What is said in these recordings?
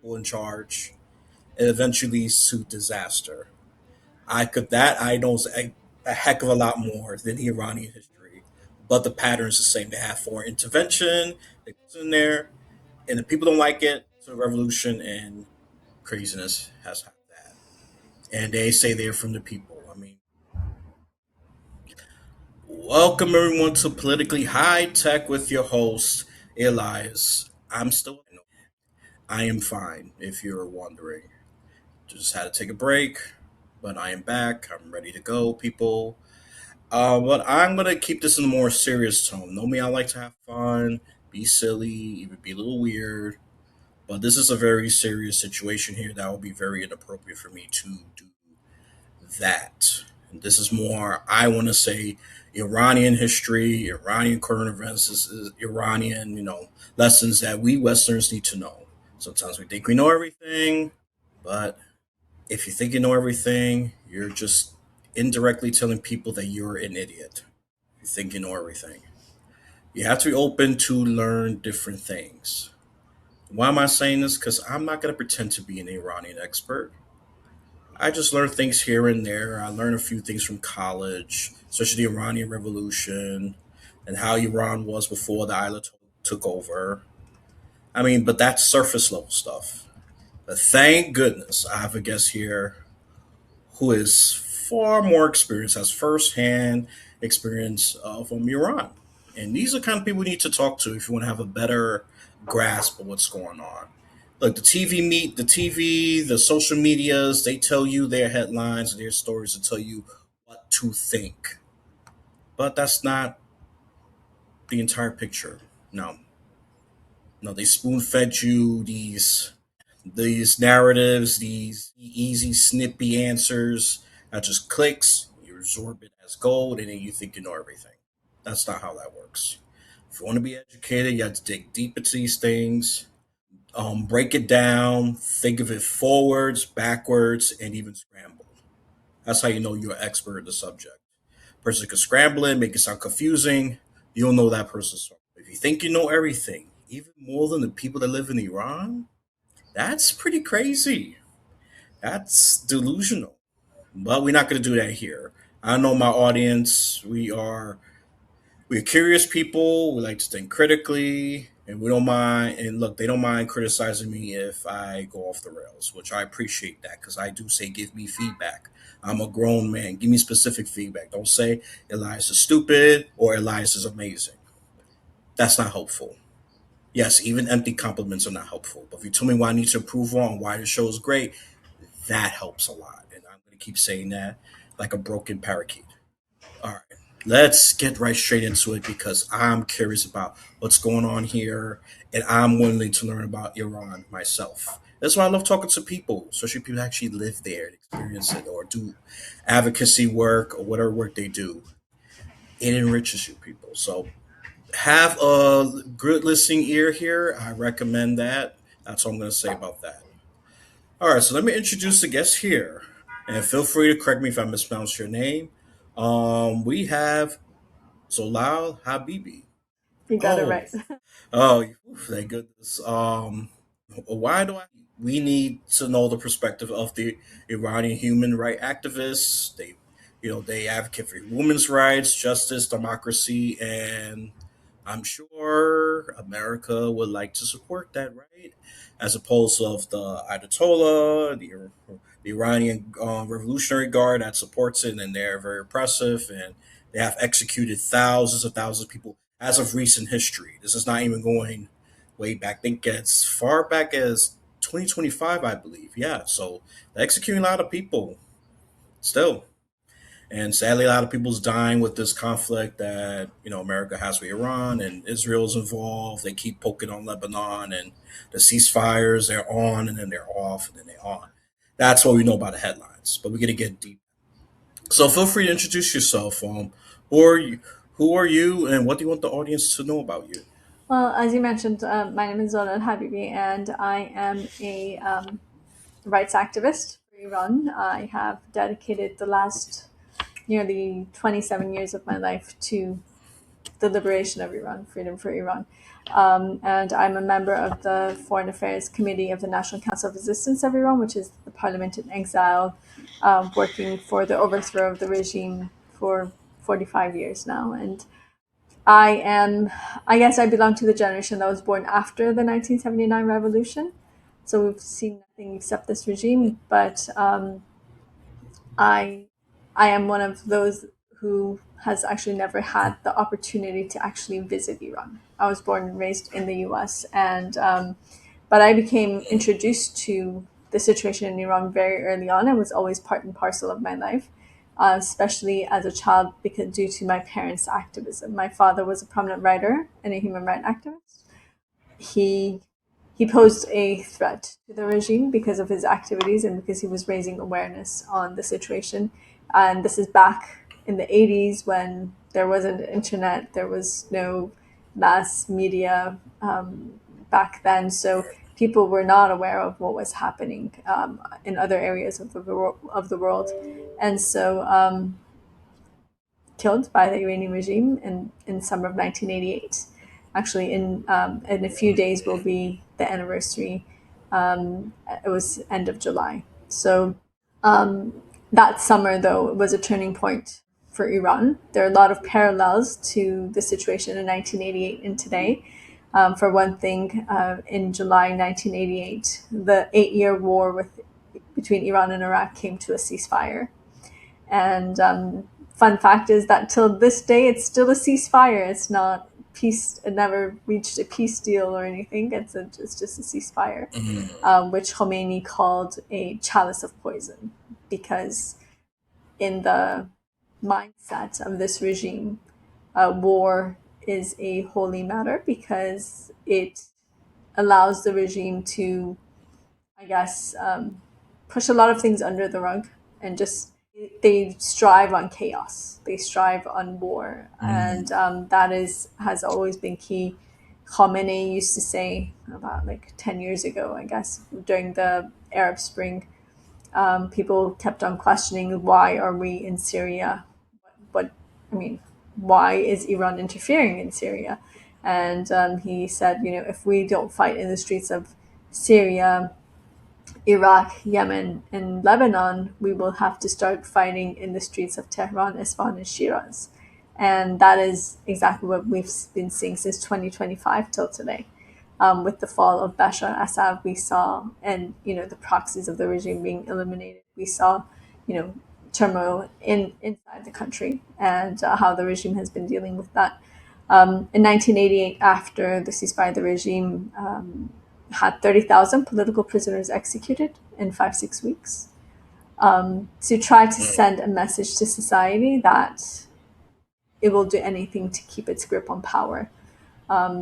people in charge. It eventually leads to disaster. I know a heck of a lot more than the Iranian history, but the pattern is the same. They have foreign intervention, they put in there, and the people don't like it. So revolution and craziness has had that, and they say they're from the people. I mean, welcome everyone to Politically High Tech with your host Elias. I am fine. If you're wondering, just had to take a break, but I am back. I'm ready to go, people. But I'm gonna keep this in a more serious tone. Know me, I like to have fun, be silly, even be a little weird. But this is a very serious situation here that would be very inappropriate for me to do that. And this is more, I want to say, Iranian history, Iranian current events, this is Iranian, lessons that we Westerners need to know. Sometimes we think we know everything, but if you think you know everything, you're just indirectly telling people that you're an idiot. You think you know everything. You have to be open to learn different things. Why am I saying this? Because I'm not going to pretend to be an Iranian expert. I just learned things here and there. I learned a few things from college, especially the Iranian Revolution and how Iran was before the Ayatollah took over. I mean, but that's surface level stuff. But thank goodness I have a guest here who is far more experienced, has firsthand experience from Iran. And these are the kind of people we need to talk to if you want to have a better grasp of what's going on. Like the social medias, they tell you their headlines and their stories to tell you what to think. But that's not the entire picture. No. No, they spoon fed you these narratives, these easy, snippy answers that just clicks, you absorb it as gold, and then you think you know everything. That's not how that works. If you want to be educated, you have to dig deep into these things, break it down, think of it forwards, backwards, and even scramble. That's how you know you're an expert in the subject. Person can scramble it, make it sound confusing. You don't know that person's. If you think you know everything, even more than the people that live in Iran, that's pretty crazy. That's delusional. But we're not going to do that here. I know my audience. We're curious people. We like to think critically, and we don't mind. And look, they don't mind criticizing me if I go off the rails, which I appreciate that because I do say give me feedback. I'm a grown man. Give me specific feedback. Don't say Elias is stupid or Elias is amazing. That's not helpful. Yes, even empty compliments are not helpful. But if you tell me what I need to improve on, why the show is great, that helps a lot. And I'm going to keep saying that like a broken parakeet. All right, let's get right straight into it because I'm curious about what's going on here and I'm willing to learn about Iran myself. That's why I love talking to people, especially people that actually live there and experience it or do advocacy work or whatever work they do. It enriches you, people. So have a good listening ear here. I recommend that. That's all I'm going to say about that. All right, so let me introduce the guest here, and feel free to correct me if I mispronounce your name. We have Zolal Habibi. You got it Oh, right. oh, thank goodness. Why do I? We need to know the perspective of the Iranian human rights activists. They advocate for women's rights, justice, democracy, and I'm sure America would like to support that, right? As opposed to of the Ayatollah, the Iranian Revolutionary Guard that supports it, and they're very oppressive, and they have executed thousands of people as of recent history. This is not even going way back. I think as far back as 2025, I believe. Yeah, so they're executing a lot of people still. And sadly, a lot of people's dying with this conflict that America has with Iran and Israel's involved. They keep poking on Lebanon and the ceasefires. They're on and then they're off and then they're on. That's what we know about the headlines. But we're gonna get deep. So feel free to introduce yourself. Who are you? Who are you, and what do you want the audience to know about you? Well, as you mentioned, my name is Zolal Habibi, and I am a rights activist for Iran. I have dedicated the last nearly 27 years of my life to the liberation of Iran, freedom for Iran. And I'm a member of the Foreign Affairs Committee of the National Council of Resistance of Iran, which is the parliament in exile, working for the overthrow of the regime for 45 years now. And I am, I guess I belong to the generation that was born after the 1979 revolution. So we've seen nothing except this regime, but I I am one of those who has actually never had the opportunity to actually visit Iran. I was born and raised in the U.S. and but I became introduced to the situation in Iran very early on. It was always part and parcel of my life, especially as a child, because due to my parents' activism. My father was a prominent writer and a human rights activist. He he posed a threat to the regime because of his activities and because he was raising awareness on the situation. And this is back in the 80s when there wasn't internet, there was no mass media back then. So people were not aware of what was happening in other areas of the world. And so killed by the Iranian regime in summer of 1988. Actually, in a few days will be the anniversary. It was end of July. So that summer, though, was a turning point for Iran. There are a lot of parallels to the situation in 1988 and today. For one thing, in July 1988, the 8-year war between Iran and Iraq came to a ceasefire. And fun fact is that till this day, it's still a ceasefire. It's not peace. It never reached a peace deal or anything. It's just a ceasefire, which Khomeini called a chalice of poison, because in the mindset of this regime, war is a holy matter because it allows the regime to, I guess, push a lot of things under the rug and just they strive on chaos. They strive on war, and that is has always been key. Khomeini used to say about like 10 years ago, I guess, during the Arab Spring, people kept on questioning why are we in Syria? But I mean, why is Iran interfering in Syria? And he said, if we don't fight in the streets of Syria, Iraq, Yemen, and Lebanon, we will have to start fighting in the streets of Tehran, Isfahan, and Shiraz. And that is exactly what we've been seeing since 2025 till today. With the fall of Bashar al-Assad, we saw, and the proxies of the regime being eliminated. We saw, turmoil inside the country and how the regime has been dealing with that. In 1988, after the ceasefire, the regime had 30,000 political prisoners executed in 5-6 weeks, to try to send a message to society that it will do anything to keep its grip on power.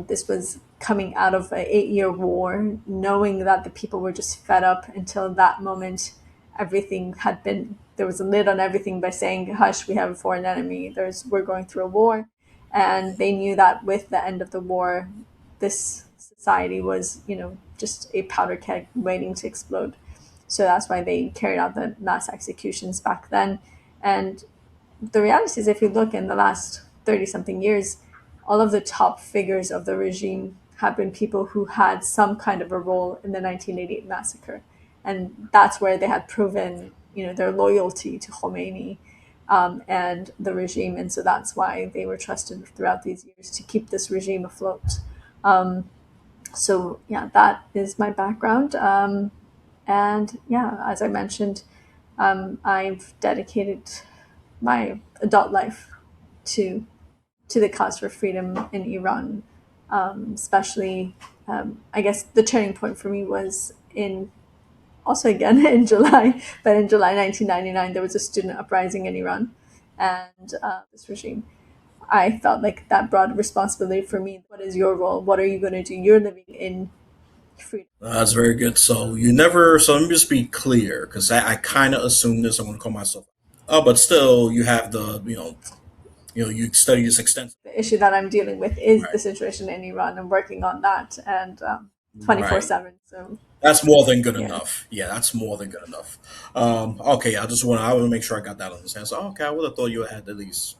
This was coming out of an 8-year war, knowing that the people were just fed up until that moment. Everything had been, there was a lid on everything by saying, hush, we have a foreign enemy. We're going through a war. And they knew that with the end of the war, this society was, just a powder keg waiting to explode. So that's why they carried out the mass executions back then. And the reality is, if you look in the last 30 something years, all of the top figures of the regime have been people who had some kind of a role in the 1988 massacre. And that's where they had proven, their loyalty to Khomeini and the regime. And so that's why they were trusted throughout these years to keep this regime afloat. So, yeah, that is my background. And yeah, as I mentioned, I've dedicated my adult life to the cause for freedom in Iran. Especially, I guess the turning point for me was in also again in July, but in July 1999 there was a student uprising in Iran, and this regime. I felt like that brought a responsibility for me. What is your role? What are you going to do? You're living in freedom. That's very good. So you never. So let me just be clear, because I kind of assumed this. I'm going to call myself. But still, you have the you study this extensively. The issue that I'm dealing with is Right. the situation in Iran. I'm working on that and Right. 24/7. So That's more than good yeah. enough. Yeah, that's more than good enough. Okay, I want to make sure I got that on the stand. So okay, I would have thought you had at least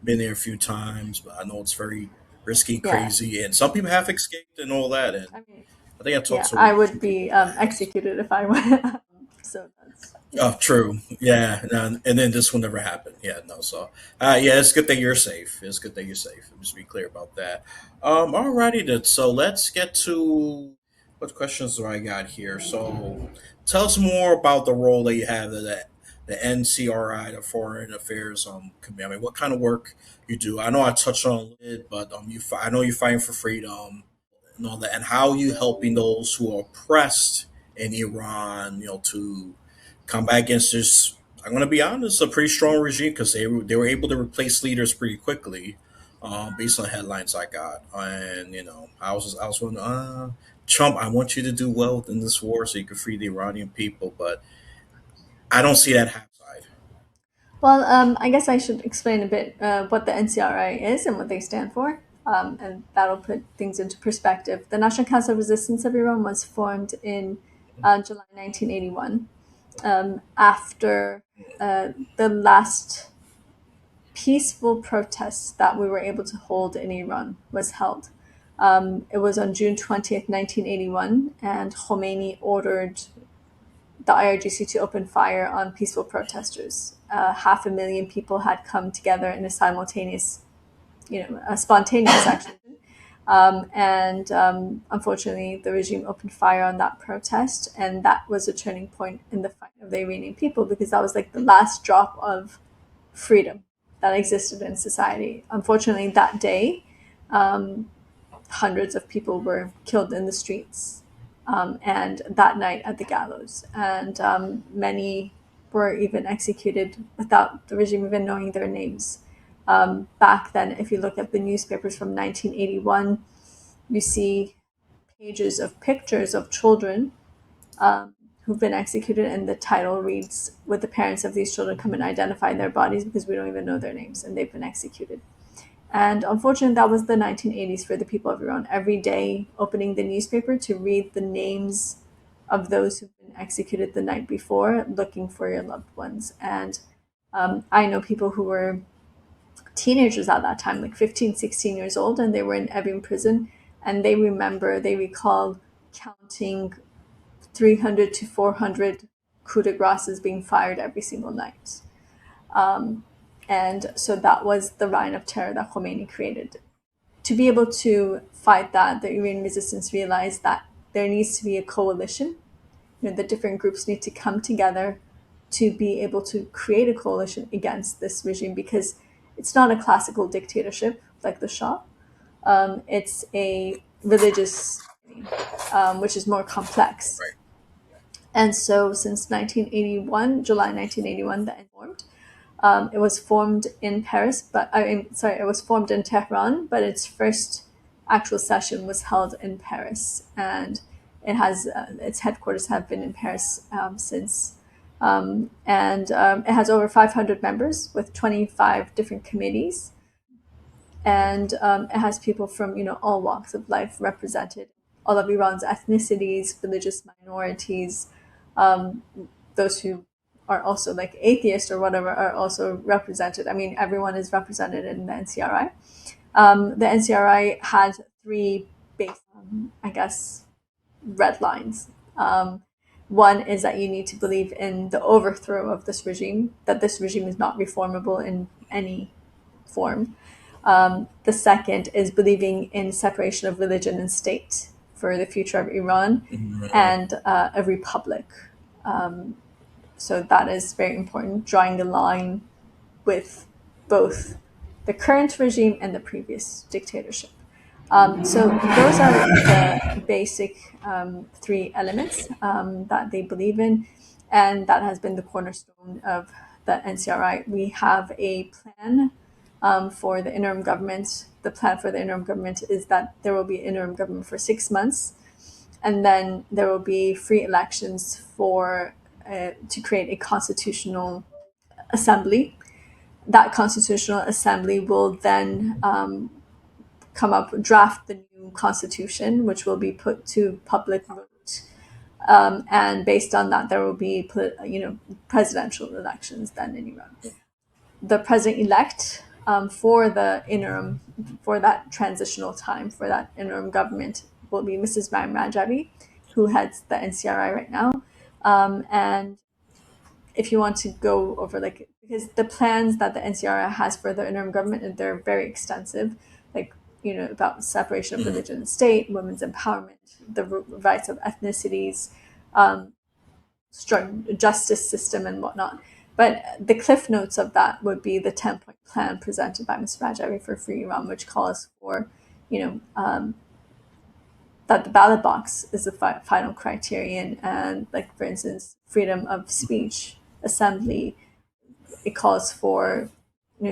been there a few times, but I know it's very risky, Yeah, crazy, and some people have escaped and all that. And I mean, I think I talked yeah, to I a few would people be that has. executed if I went. So that's yeah. Oh, true. Yeah, and then this will never happen. Yeah, no. So, yeah, it's good that you're safe. It's good that you're safe. Just be clear about that. Alrighty then. So let's get to what questions do I got here. So, tell us more about the role that you have in the NCRI, the Foreign Affairs Committee. I mean, what kind of work you do? I know I touched on it, but I know you're fighting for freedom and all that, and how you helping those who are oppressed in Iran, to come back against this. I'm going to be honest, a pretty strong regime because they were able to replace leaders pretty quickly, based on headlines I got. And I was wondering, Trump, I want you to do well in this war so you can free the Iranian people, but I don't see that happen. Well, I guess I should explain a bit what the NCRI is and what they stand for, and that'll put things into perspective. The National Council of Resistance of Iran was formed in July 1981, after the last peaceful protests that we were able to hold in Iran was held. It was on June 20th, 1981, and Khomeini ordered the IRGC to open fire on peaceful protesters. 500,000 people had come together in a simultaneous, a spontaneous action. And unfortunately, the regime opened fire on that protest, and that was a turning point in the fight of the Iranian people because that was like the last drop of freedom that existed in society. Unfortunately, that day, hundreds of people were killed in the streets, and that night at the gallows. And many were even executed without the regime even knowing their names. Back then, if you look at the newspapers from 1981, you see pages of pictures of children who've been executed, and the title reads, "Would the parents of these children come and identify their bodies because we don't even know their names and they've been executed." And unfortunately, that was the 1980s for the people of Iran. Every day, opening the newspaper to read the names of those who've been executed the night before, looking for your loved ones. And I know people who were teenagers at that time, like 15, 16 years old, and they were in Evin prison. And they recall counting 300 to 400 coup de graces being fired every single night. Um, and so that was the reign of terror that Khomeini created. To be able to fight that, the Iranian resistance realized that there needs to be a coalition. The different groups need to come together to be able to create a coalition against this regime because it's not a classical dictatorship like the Shah. It's a religious, which is more complex. Right. And so since 1981, July 1981, that formed. It was formed in Paris, but it was formed in Tehran, but its first actual session was held in Paris, and its headquarters have been in Paris since. And it has over 500 members with 25 different committees, and it has people from all walks of life represented, all of Iran's ethnicities, religious minorities, um, those who are also like atheist or whatever are also represented. I mean, everyone is represented in the NCRI. The NCRI has three basic, I guess, red lines. One is that you need to believe in the overthrow of this regime, that this regime is not reformable in any form. The second is believing in separation of religion and state for the future of Iran, Mhm. and a republic. So that is very important, drawing the line with both the current regime and the previous dictatorship. So those are the basic three elements that they believe in, and that has been the cornerstone of the NCRI. We have a plan for the interim government. The plan for the interim government is that there will be interim government for 6 months, and then there will be free elections for to create a constitutional assembly. That constitutional assembly will then come up draft the new constitution, which will be put to public vote. And based on that, there will be presidential elections then in Iran. The president elect for the interim, for that transitional time, for that interim government, will be Mrs. Maryam Rajavi, who heads the NCRI right now. And if you want to go over, like, because the plans that the NCRI has for the interim government, they're very extensive, like, about separation of Mhm. religion and state, women's empowerment, the rights of ethnicities, um, strong justice system and whatnot. But the cliff notes of that would be the 10-point plan presented by Ms. Rajavi for Free Iran, which calls for, you know, that the ballot box is the final criterion. And, like, for instance, freedom of speech, assembly, it calls for,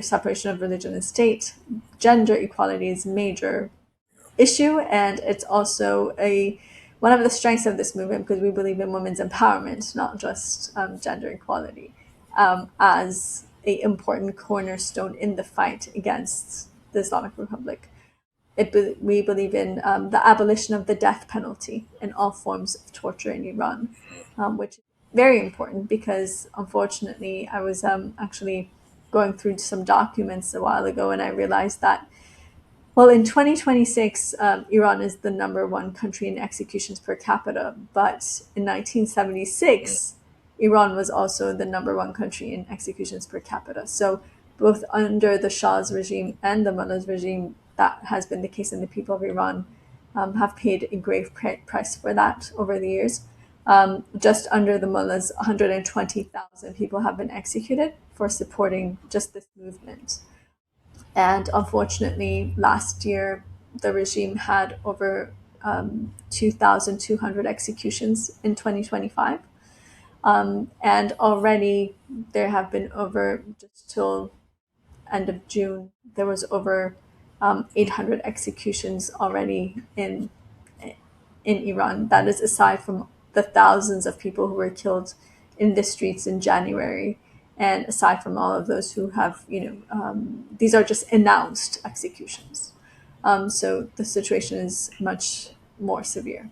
separation of religion and state. Gender equality is a major issue, and it's also a one of the strengths of this movement, because we believe in women's empowerment, not just gender equality, as a important cornerstone in the fight against the Islamic Republic. We believe in the abolition of the death penalty and all forms of torture in Iran, which is very important because, unfortunately, I was actually going through some documents a while ago, and I realized that, well, in 2026, Iran is the number one country in executions per capita, but in 1976, Iran was also the number one country in executions per capita. So, both under the Shah's regime and the Mullah's regime, that has been the case, and the people of Iran have paid a grave price for that over the years. Just under the Mullahs, 120,000 people have been executed for supporting just this movement. And unfortunately, last year, the regime had over 2,200 executions in 2025. And already there have been over, just till end of June, there was over 800 executions already in Iran. That is aside from the thousands of people who were killed in the streets in January, and aside from all of those who have, these are just announced executions. So the situation is much more severe.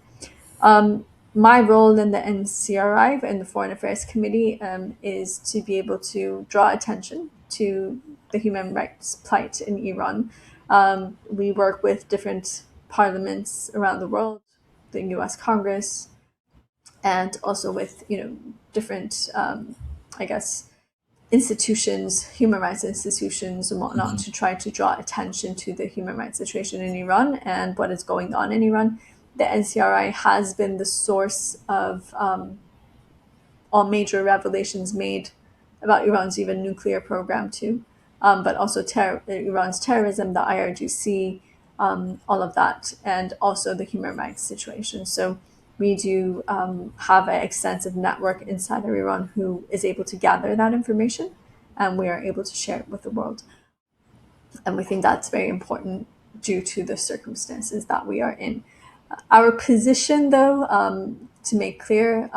My role in the NCRI and the Foreign Affairs Committee is to be able to draw attention to the human rights plight in Iran. We work with different parliaments around the world, the U.S. Congress, and also with, different, I guess, institutions, human rights institutions and whatnot, Mhm. to try to draw attention to the human rights situation in Iran and what is going on in Iran. The NCRI has been the source of all major revelations made about Iran's even nuclear program too, but also Iran's terrorism, the IRGC, all of that, and also the human rights situation. So we do have an extensive network inside of Iran who is able to gather that information, and we are able to share it with the world. And we think that's very important due to the circumstances that we are in. Our position, though, to make clear,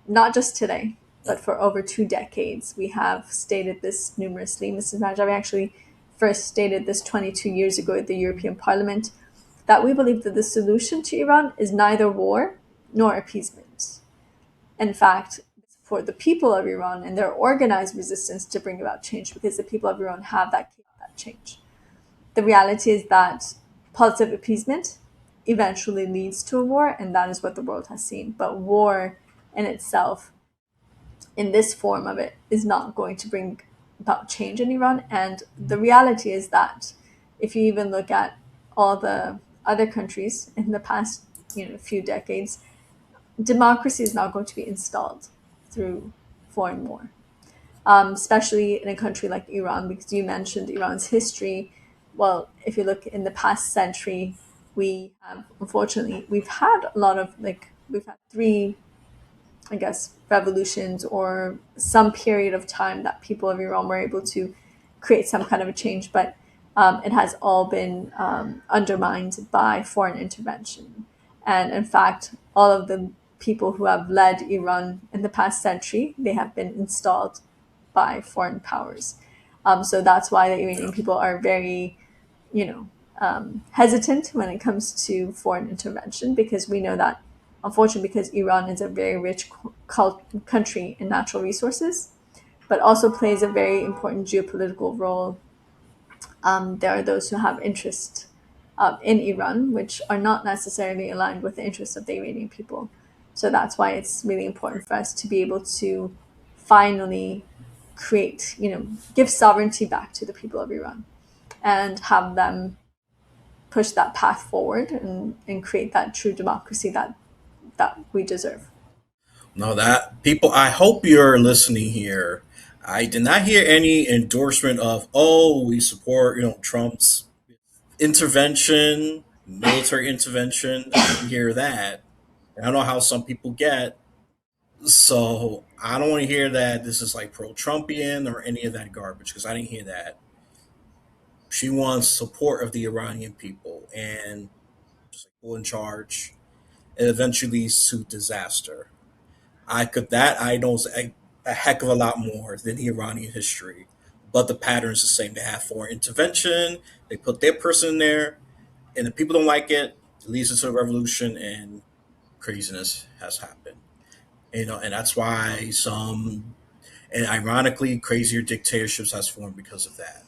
not just today, but for over 2 decades, we have stated this numerously. Mrs. Rajavi actually first stated this 22 years ago at the European Parliament, that we believe that the solution to Iran is neither war nor appeasement. In fact, for the people of Iran and their organized resistance to bring about change, because the people of Iran have that change. The reality is that positive appeasement eventually leads to a war, and that is what the world has seen. But war in itself, in this form of it, is not going to bring about change in Iran. And the reality is that if you even look at all the other countries in the past, few decades, democracy is not going to be installed through foreign war, especially in a country like Iran, because you mentioned Iran's history. Well, if you look in the past century, unfortunately, we've had a lot of, like, we've had three, I guess, revolutions or some period of time that people of Iran were able to create some kind of a change, but it has all been undermined by foreign intervention. And in fact, all of the people who have led Iran in the past century, they have been installed by foreign powers. So that's why the Iranian people are very, hesitant when it comes to foreign intervention, because we know that, unfortunately, because Iran is a very rich country in natural resources, but also plays a very important geopolitical role There are those who have interest in Iran, which are not necessarily aligned with the interests of the Iranian people. So that's why it's really important for us to be able to finally create, give sovereignty back to the people of Iran and have them push that path forward and create that true democracy that we deserve. No, that people. I hope you're listening here. I did not hear any endorsement of, oh, we support Trump's intervention, military intervention. I didn't hear that. I don't know how some people get. So I don't want to hear that this is like pro-Trumpian or any of that garbage because I didn't hear that. She wants support of the Iranian people and just like, people in charge. It eventually leads to disaster. I know a heck of a lot more than the Iranian history, but the pattern is the same. They have foreign intervention. They put their person in there, and if people don't like it, it leads into a revolution, and craziness has happened. And that's why some, and ironically, crazier dictatorships has formed because of that.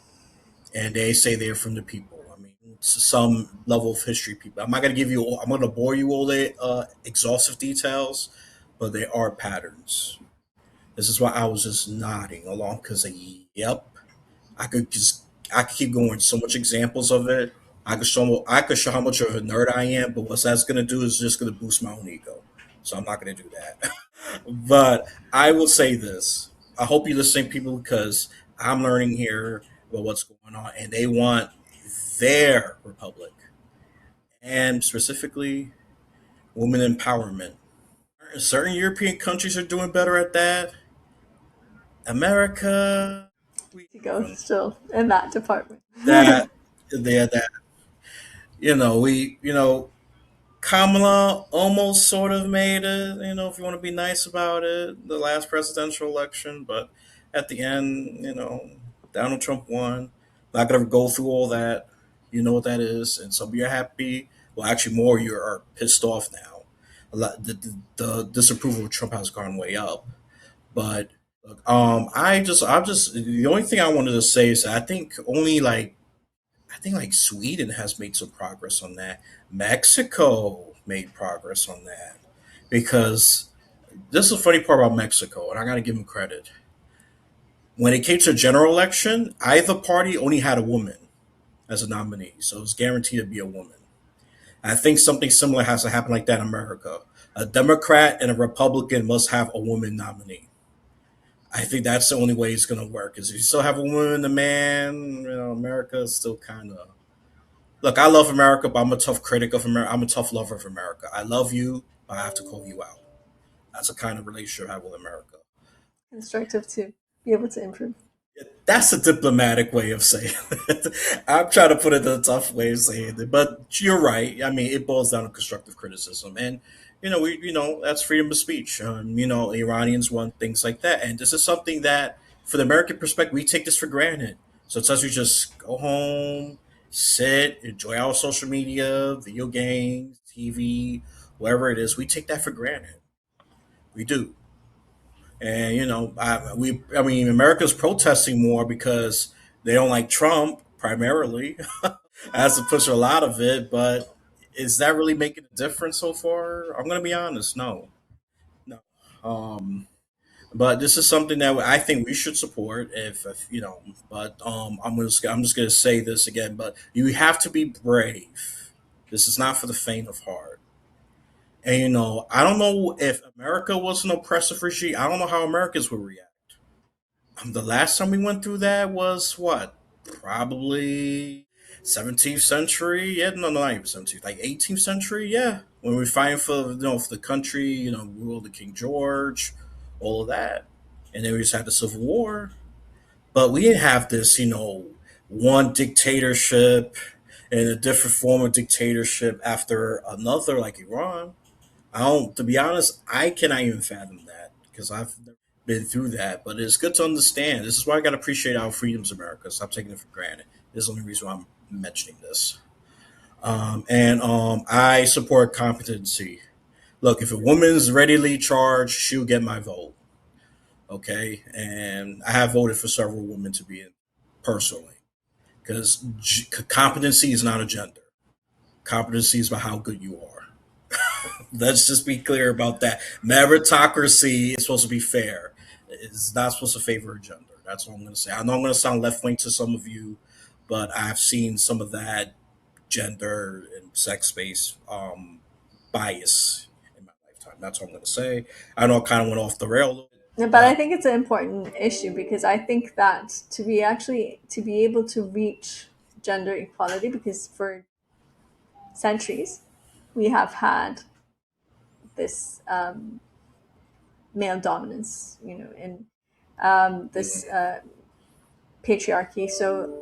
And they say they're from the people. I mean, some level of history people. I'm not going to give you. I'm going to bore you all the exhaustive details, but there are patterns. This is why I was just nodding along because, yep, I could just I could keep going. So much examples of it. I could show how much of a nerd I am, but what that's gonna do is just gonna boost my own ego. So I'm not gonna do that. But I will say this: I hope you listen, people, because I'm learning here about what's going on, and they want their republic, and specifically women empowerment. Certain European countries are doing better at that. America, we To go still in that department. that that we Kamala almost sort of made it, if you want to be nice about it, the last presidential election, but at the end, Donald Trump won. Not gonna go through all that. You know what that is, and some of you are happy. Well, actually, more you are pissed off now. A lot the disapproval of Trump has gone way up, but I'm just the only thing I wanted to say is that I think like Sweden has made some progress on that. Mexico made progress on that because this is the funny part about Mexico, and I got to give them credit. When it came to a general election, either party only had a woman as a nominee, so it was guaranteed to be a woman. I think something similar has to happen like that in America. A Democrat and a Republican must have a woman nominee. I think that's the only way it's going to work. Is if you still have a woman and a man, America is still kind of. Look, I love America, but I'm a tough critic of America. I'm a tough lover of America. I love you, but I have to call you out. That's the kind of relationship I have with America. Constructive to be able to improve. That's a diplomatic way of saying it. I'm trying to put it in a tough way of saying it, but you're right. I mean, it boils down to constructive criticism, and that's freedom of speech. Iranians want things like that, and this is something that, for the American perspective, we take this for granted. So it's us we just go home, sit, enjoy our social media, video games, TV, whatever it is. We take that for granted. We do. And I mean, America's protesting more because they don't like Trump primarily. Has to push a lot of it, but is that really making a difference so far? I'm going to be honest, no, no. Um, but this is something that I think we should support. If. But I'm just going to say this again. But you have to be brave. This is not for the faint of heart. And I don't know if America was an oppressive regime. I don't know how Americans would react. The last time we went through that was what? Probably 17th century. Yeah, no, not even 17th, like 18th century. Yeah, when we fighting for the country, rule of King George, all of that, and then we just had the Civil War. But we didn't have this, one dictatorship and a different form of dictatorship after another, like Iran. I don't. To be honest, I cannot even fathom that because I've never been through that. But it's good to understand. This is why I got to appreciate our freedoms, America. Stop taking it for granted. This is the only reason why I'm mentioning this. And I support competency. Look, if a woman's readily charged, she'll get my vote. Okay, and I have voted for several women to be in personally. because competency is not a gender. Competency is about how good you are. Let's just be clear about that. Meritocracy is supposed to be fair. It's not supposed to favor a gender. That's what I'm going to say. I know I'm going to sound left wing to some of you, but I've seen some of that gender and sex based bias in my lifetime. That's what I'm going to say. I know I kind of went off the rail a little bit, But I but think it's an important issue because I think that to be able to reach gender equality, because for centuries we have had this male dominance, and this mm, patriarchy. So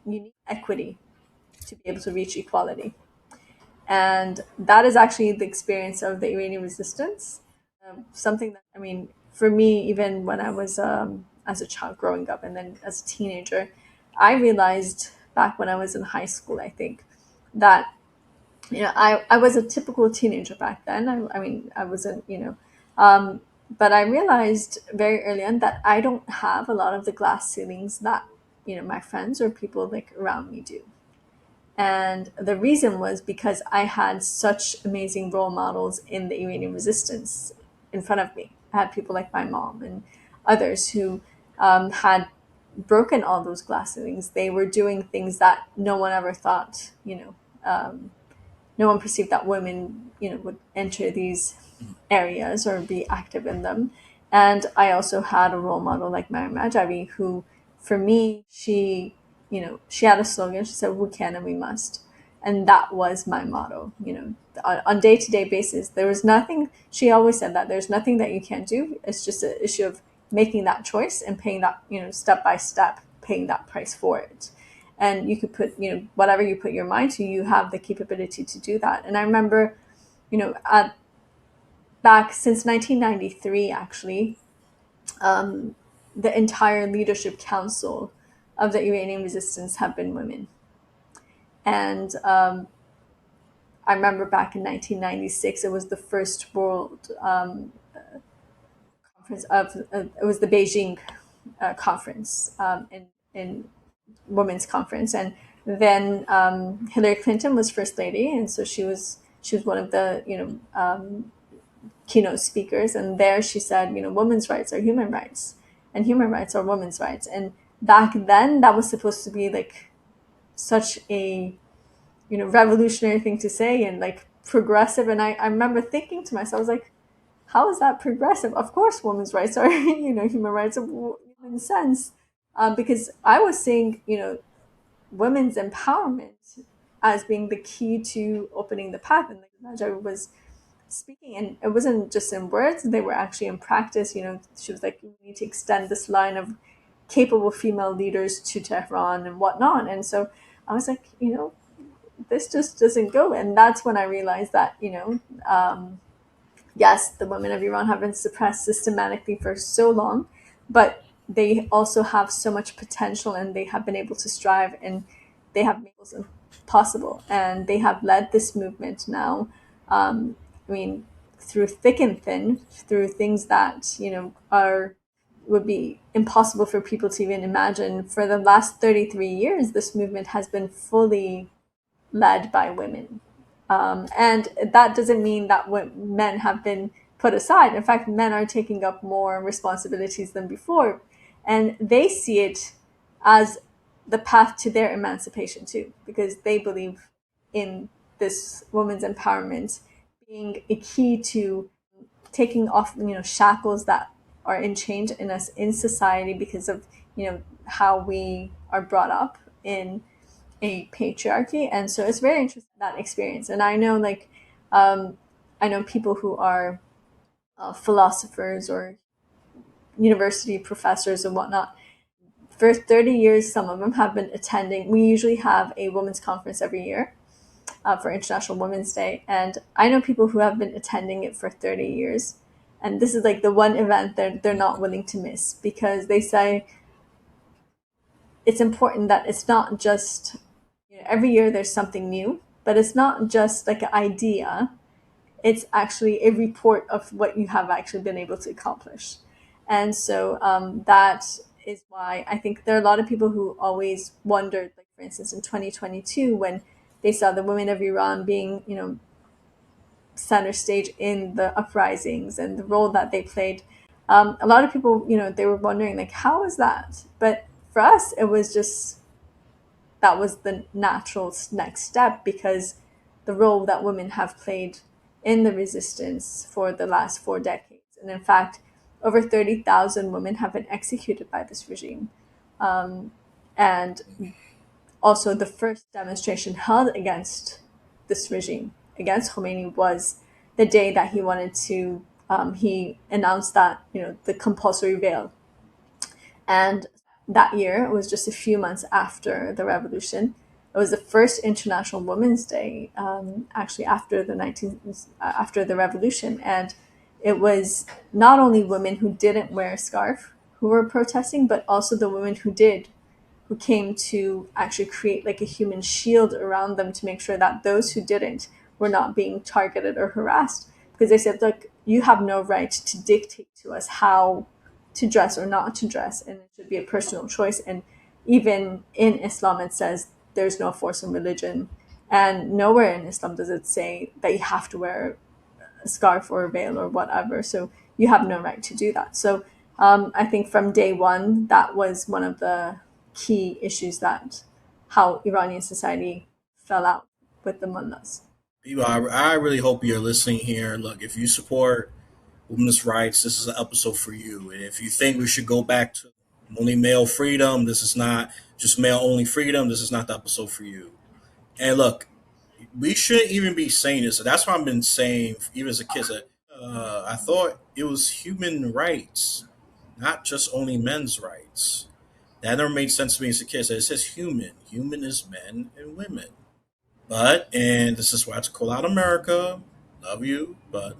you need equity to be able to reach equality. And that is actually the experience of the Iranian resistance. Something that, I mean, for me, even when I was as a child growing up and then as a teenager, I realized back when I was in high school, I think, that I was a typical teenager back then. I mean, I wasn't, but I realized very early on that I don't have a lot of the glass ceilings that, my friends or people like around me do. And the reason was because I had such amazing role models in the Iranian resistance in front of me. I had people like my mom and others who had broken all those glass ceilings. They were doing things that no one ever thought, no one perceived that women, would enter these areas or be active in them. And I also had a role model like Mary Majavi, who, for me, she had a slogan. She said, "We can and we must," and that was my motto. On day to day basis, there was nothing. She always said that there's nothing that you can't do. It's just an issue of making that choice and paying that, step by step, paying that price for it. And you could put, whatever you put your mind to, you have the capability to do that. And I remember, at back since 1993, actually, the entire leadership council of the Iranian resistance have been women. And I remember back in 1996, it was the first world conference it was the Beijing conference, in women's conference. And then Hillary Clinton was first lady, and so she was one of the keynote speakers. And there she said, women's rights are human rights, and human rights are women's rights. And back then, that was supposed to be like such a revolutionary thing to say and like progressive. And I remember thinking to myself, I was like, how is that progressive? Of course, women's rights are human rights in a sense, because I was seeing women's empowerment as being the key to opening the path. And like Naja was speaking, and it wasn't just in words, they were actually in practice. She was like, we need to extend this line of capable female leaders to Tehran and whatnot. And so I was like, this just doesn't go. And that's when I realized that, yes, the women of Iran have been suppressed systematically for so long, but they also have so much potential, and they have been able to strive, and they have made it possible. And they have led this movement now. I mean, through thick and thin, through things that, are would be impossible for people to even imagine. For the last 33 years, this movement has been fully led by women. And that doesn't mean that men have been put aside. In fact, men are taking up more responsibilities than before. And they see it as the path to their emancipation too, because they believe in this women's empowerment being a key to taking off, shackles that are enchained in us in society because of, how we are brought up in a patriarchy. And so it's very interesting, that experience. And I know, like, I know people who are philosophers or university professors and whatnot. For 30 years, some of them have been attending. We usually have a women's conference every year for International Women's Day. And I know people who have been attending it for 30 years. And this is like the one event that they're not willing to miss, because they say it's important that it's not just, every year there's something new, but it's not just like an idea. It's actually a report of what you have actually been able to accomplish. And so that is why I think there are a lot of people who always wondered, like, for instance, in 2022, when they saw the women of Iran being, center stage in the uprisings and the role that they played. A lot of people, they were wondering, like, how is that? But for us, it was just that was the natural next step, because the role that women have played in the resistance for the last 4 decades. And in fact, over 30,000 women have been executed by this regime. And also, the first demonstration held against this regime, against Khomeini, was the day that he wanted to, he announced that, the compulsory veil. And that year, it was just a few months after the revolution. It was the first International Women's Day, actually after the revolution, and it was not only women who didn't wear a scarf who were protesting, but also the women who did, who came to actually create like a human shield around them to make sure that those who didn't were not being targeted or harassed. Because they said, look, you have no right to dictate to us how to dress or not to dress, and it should be a personal choice. And even in Islam, it says there's no force in religion. And nowhere in Islam does it say that you have to wear a scarf or a veil or whatever. So you have no right to do that. So I think from day one, that was one of the key issues, that how Iranian society fell out with the mullahs. I really hope you're listening here. Look, if you support women's rights, this is an episode for you. And if you think we should go back to only male freedom, this is not just male only freedom. This is not the episode for you. And look, we shouldn't even be saying this. So that's what I've been saying even as a kid. That, I thought it was human rights, not just only men's rights. That never made sense to me as a kid. So it says human. Human is men and women. But, and this is why I have to call out America. Love you. But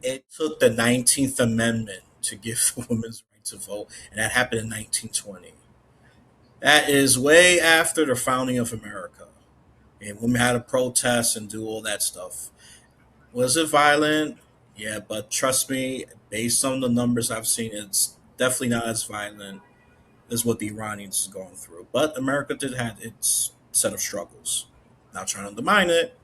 it took the 19th Amendment to give women's right to vote. And that happened in 1920. That is way after the founding of America. And women had to protest and do all that stuff. Was it violent? Yeah, but trust me, based on the numbers I've seen, it's definitely not as violent as what the Iranians is going through. But America did have its set of struggles. Not trying to undermine it,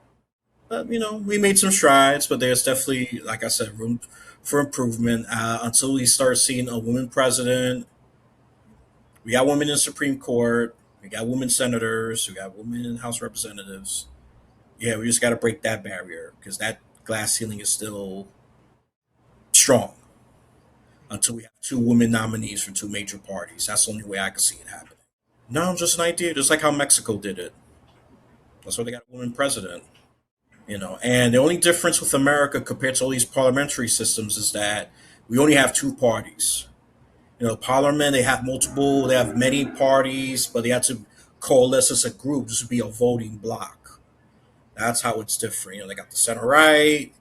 but we made some strides. But there's definitely, like I said, room for improvement. Until we start seeing a woman president, we got women in the Supreme Court, we got women senators, we got women in House Representatives. Yeah, we just got to break that barrier because that glass ceiling is still strong until we have two women nominees for two major parties. That's the only way I can see it happening. No, just an idea, just like how Mexico did it. That's why they got a woman president. And the only difference with America compared to all these parliamentary systems is that we only have two parties. Parliament, they have many parties, but they have to coalesce as a group. This would be a voting block. That's how it's different. They got the center right,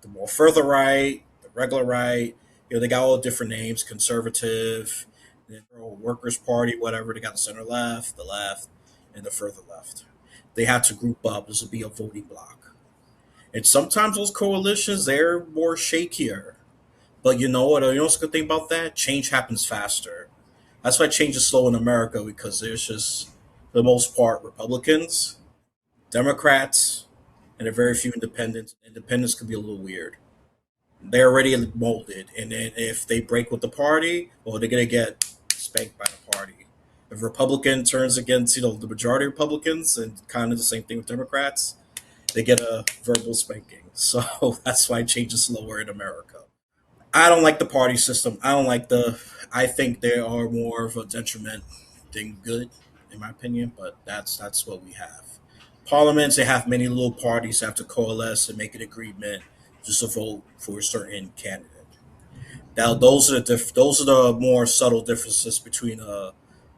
the more further right, the regular right. They got all different names: conservative, workers' party, whatever. They got the center left, and the further left. They had to group up. This would be a voting block. And sometimes those coalitions, they're more shakier. But you know what? You know what's the good thing about that? Change happens faster. That's why change is slow in America, because there's just, for the most part, Republicans, Democrats, and a very few independents. Independents could be a little weird. They're already molded, and then if they break with the party, well, they're gonna get spanked by the party. If a Republican turns against the majority of Republicans, and kind of the same thing with Democrats, they get a verbal spanking. So that's why change is slower in America. I don't like the party system. I don't like the. I think they are more of a detriment than good, in my opinion. But that's what we have. Parliaments, they have many little parties that have to coalesce and make an agreement just to vote for a certain candidate. Now those are the more subtle differences between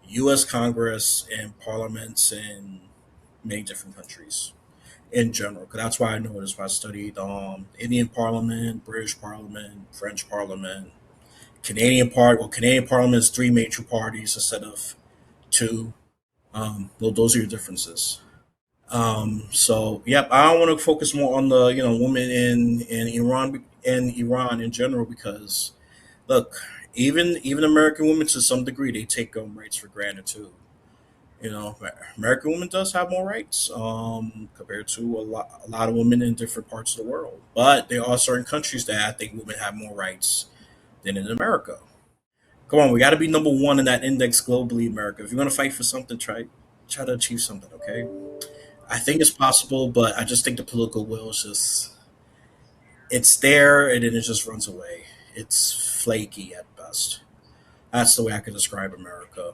U.S. Congress and parliaments in many different countries in general. 'Cause that's why I know this. Why I studied Indian Parliament, British Parliament, French Parliament, Canadian Part. Well, Canadian Parliament is three major parties instead of two. Well, those are your differences. So, yep, I want to focus more on the women in Iran and Iran in general, because look, even American women to some degree, they take rights for granted too. You know, American women does have more rights compared to a lot of women in different parts of the world. But there are certain countries that I think women have more rights than in America. Come on, we got to be number one in that index globally, America. If you're gonna fight for something, try to achieve something. Okay, I think it's possible, but I just think the political will is just it's there and then it just runs away. It's flaky at best. That's the way I could describe America.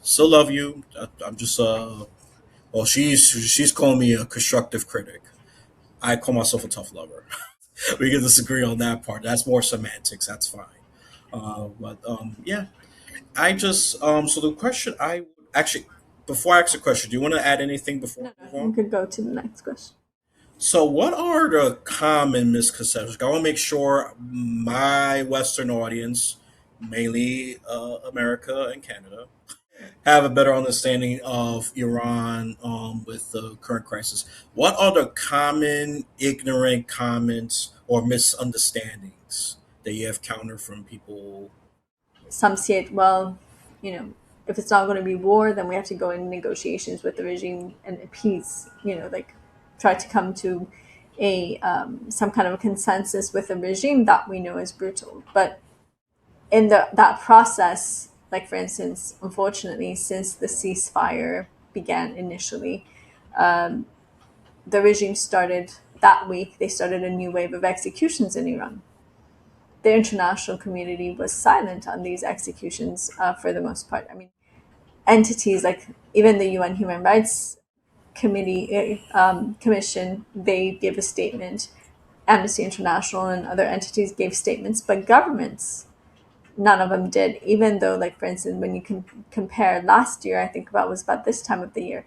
Still love you. I'm just well, she's calling me a constructive critic. I call myself a tough lover. We can disagree on that part. That's more semantics. That's fine. But yeah, I just so the question I actually before I ask the question, do you want to add anything before No, we move no, you on? could go to the next question. So, what are the common misconceptions? I want to make sure my Western audience, mainly America and Canada, have a better understanding of Iran with the current crisis. What are the common ignorant comments or misunderstandings that you have countered from people? Some see it, well, if it's not going to be war, then we have to go in negotiations with the regime and appease, like try to come to a some kind of a consensus with a regime that we know is brutal. But in that process, like for instance, unfortunately, since the ceasefire began initially, the regime started that week. They started a new wave of executions in Iran. The international community was silent on these executions for the most part. I mean, entities like even the UN Human Rights Commission, they gave a statement. Amnesty International and other entities gave statements, but governments, none of them did. Even though, like for instance, when you can compare last year, I think about was about this time of the year,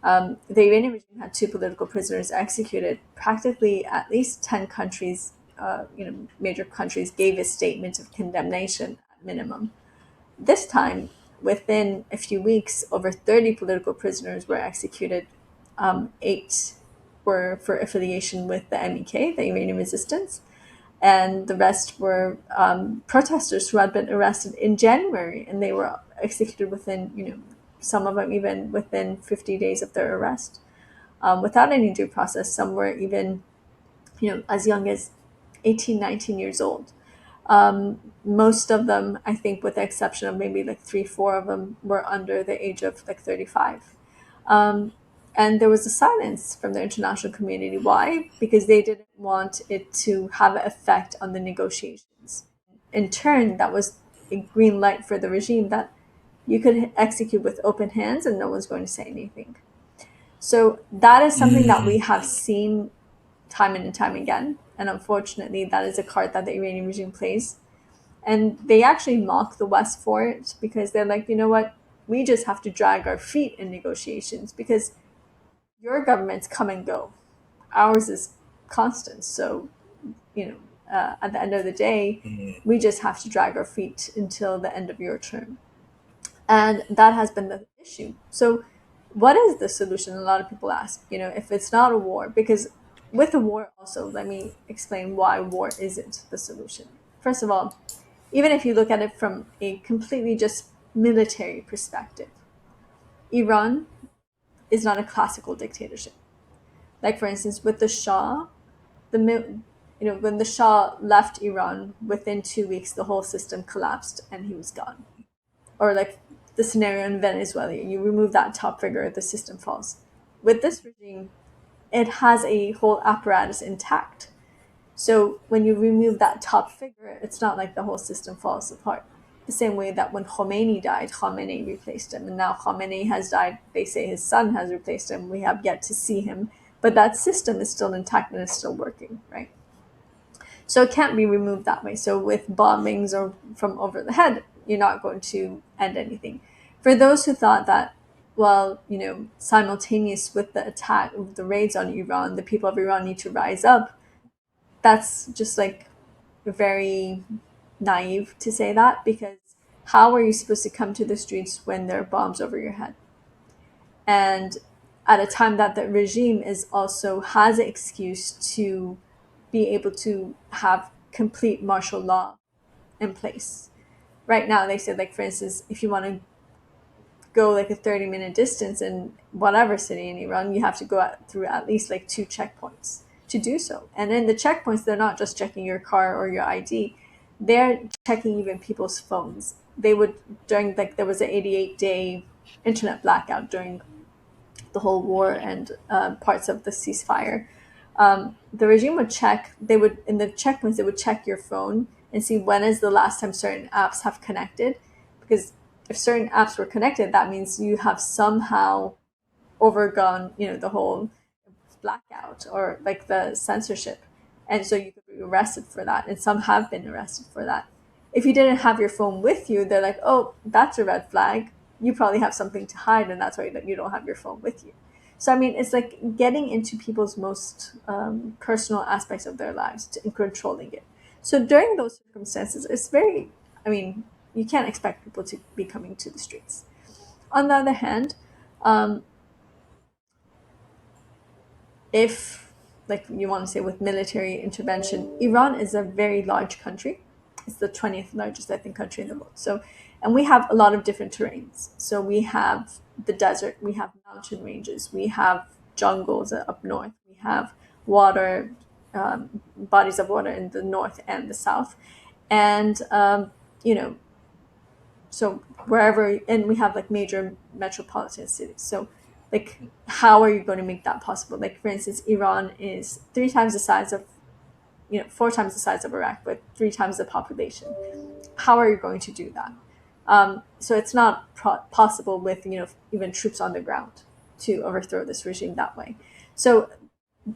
the Iranian regime had two political prisoners executed. Practically, at least 10 countries, major countries, gave a statement of condemnation at minimum. This time, within a few weeks, over 30 political prisoners were executed. Eight were for affiliation with the MEK, the Iranian Resistance, and the rest were protesters who had been arrested in January, and they were executed within, some of them even within 50 days of their arrest, without any due process. Some were even, as young as 18, 19 years old. Most of them, I think, with the exception of maybe like three, four of them, were under the age of like 35. Um, and there was a silence from the international community. Why? Because they didn't want it to have an effect on the negotiations. In turn, that was a green light for the regime that you could execute with open hands and no one's going to say anything. So that is something that we Mm, have seen time and time again. And unfortunately, that is a card that the Iranian regime plays. And they actually mock the West for it because they're like, you know what? We just have to drag our feet in negotiations because your governments come and go. Ours is constant. So, at the end of the day, mm, we just have to drag our feet until the end of your term. And that has been the issue. So, what is the solution? A lot of people ask, if it's not a war, because with a war, also, let me explain why war isn't the solution. First of all, even if you look at it from a completely just military perspective, Iran is not a classical dictatorship. Like, for instance, with the Shah, when the Shah left Iran, within 2 weeks, the whole system collapsed and he was gone. Or like the scenario in Venezuela, you remove that top figure, the system falls. With this regime, it has a whole apparatus intact. So when you remove that top figure, it's not like the whole system falls apart. The same way that when Khomeini died, Khomeini replaced him. And now Khomeini has died. They say his son has replaced him. We have yet to see him. But that system is still intact and is still working, right? So it can't be removed that way. So with bombings or from over the head, you're not going to end anything. For those who thought that, well, simultaneous with the attack, with the raids on Iran, the people of Iran need to rise up, that's just like very naive to say that because how are you supposed to come to the streets when there are bombs over your head? And at a time that the regime is also has an excuse to be able to have complete martial law in place. Right now, they said, like, for instance, if you want to go like a 30-minute distance in whatever city in Iran, you have to go out through at least like two checkpoints to do so. And in the checkpoints, they're not just checking your car or your ID, they're checking even people's phones. They would, during like, there was an 88-day internet blackout during the whole war and parts of the ceasefire. The regime would check, they would, in the checkpoints, they would check your phone and see when is the last time certain apps have connected. Because if certain apps were connected, that means you have somehow overgone, the whole blackout or like the censorship. And so you could be arrested for that. And some have been arrested for that. If you didn't have your phone with you, they're like, oh, that's a red flag. You probably have something to hide, and that's why you don't have your phone with you. So, I mean, it's like getting into people's most personal aspects of their lives and controlling it. So, during those circumstances, it's very, I mean, you can't expect people to be coming to the streets. On the other hand, um, if like you want to say with military intervention, Iran is a very large country. It's the 20th largest, I think, country in the world. So, and we have a lot of different terrains. So we have the desert, we have mountain ranges, we have jungles up north, we have water, bodies of water in the north and the south, and you know so wherever, and we have like major metropolitan cities. So like, how are you going to make that possible? Like, for instance, Iran is three times the size of, four times the size of Iraq, but three times the population. How are you going to do that? So it's not possible with, even troops on the ground to overthrow this regime that way. So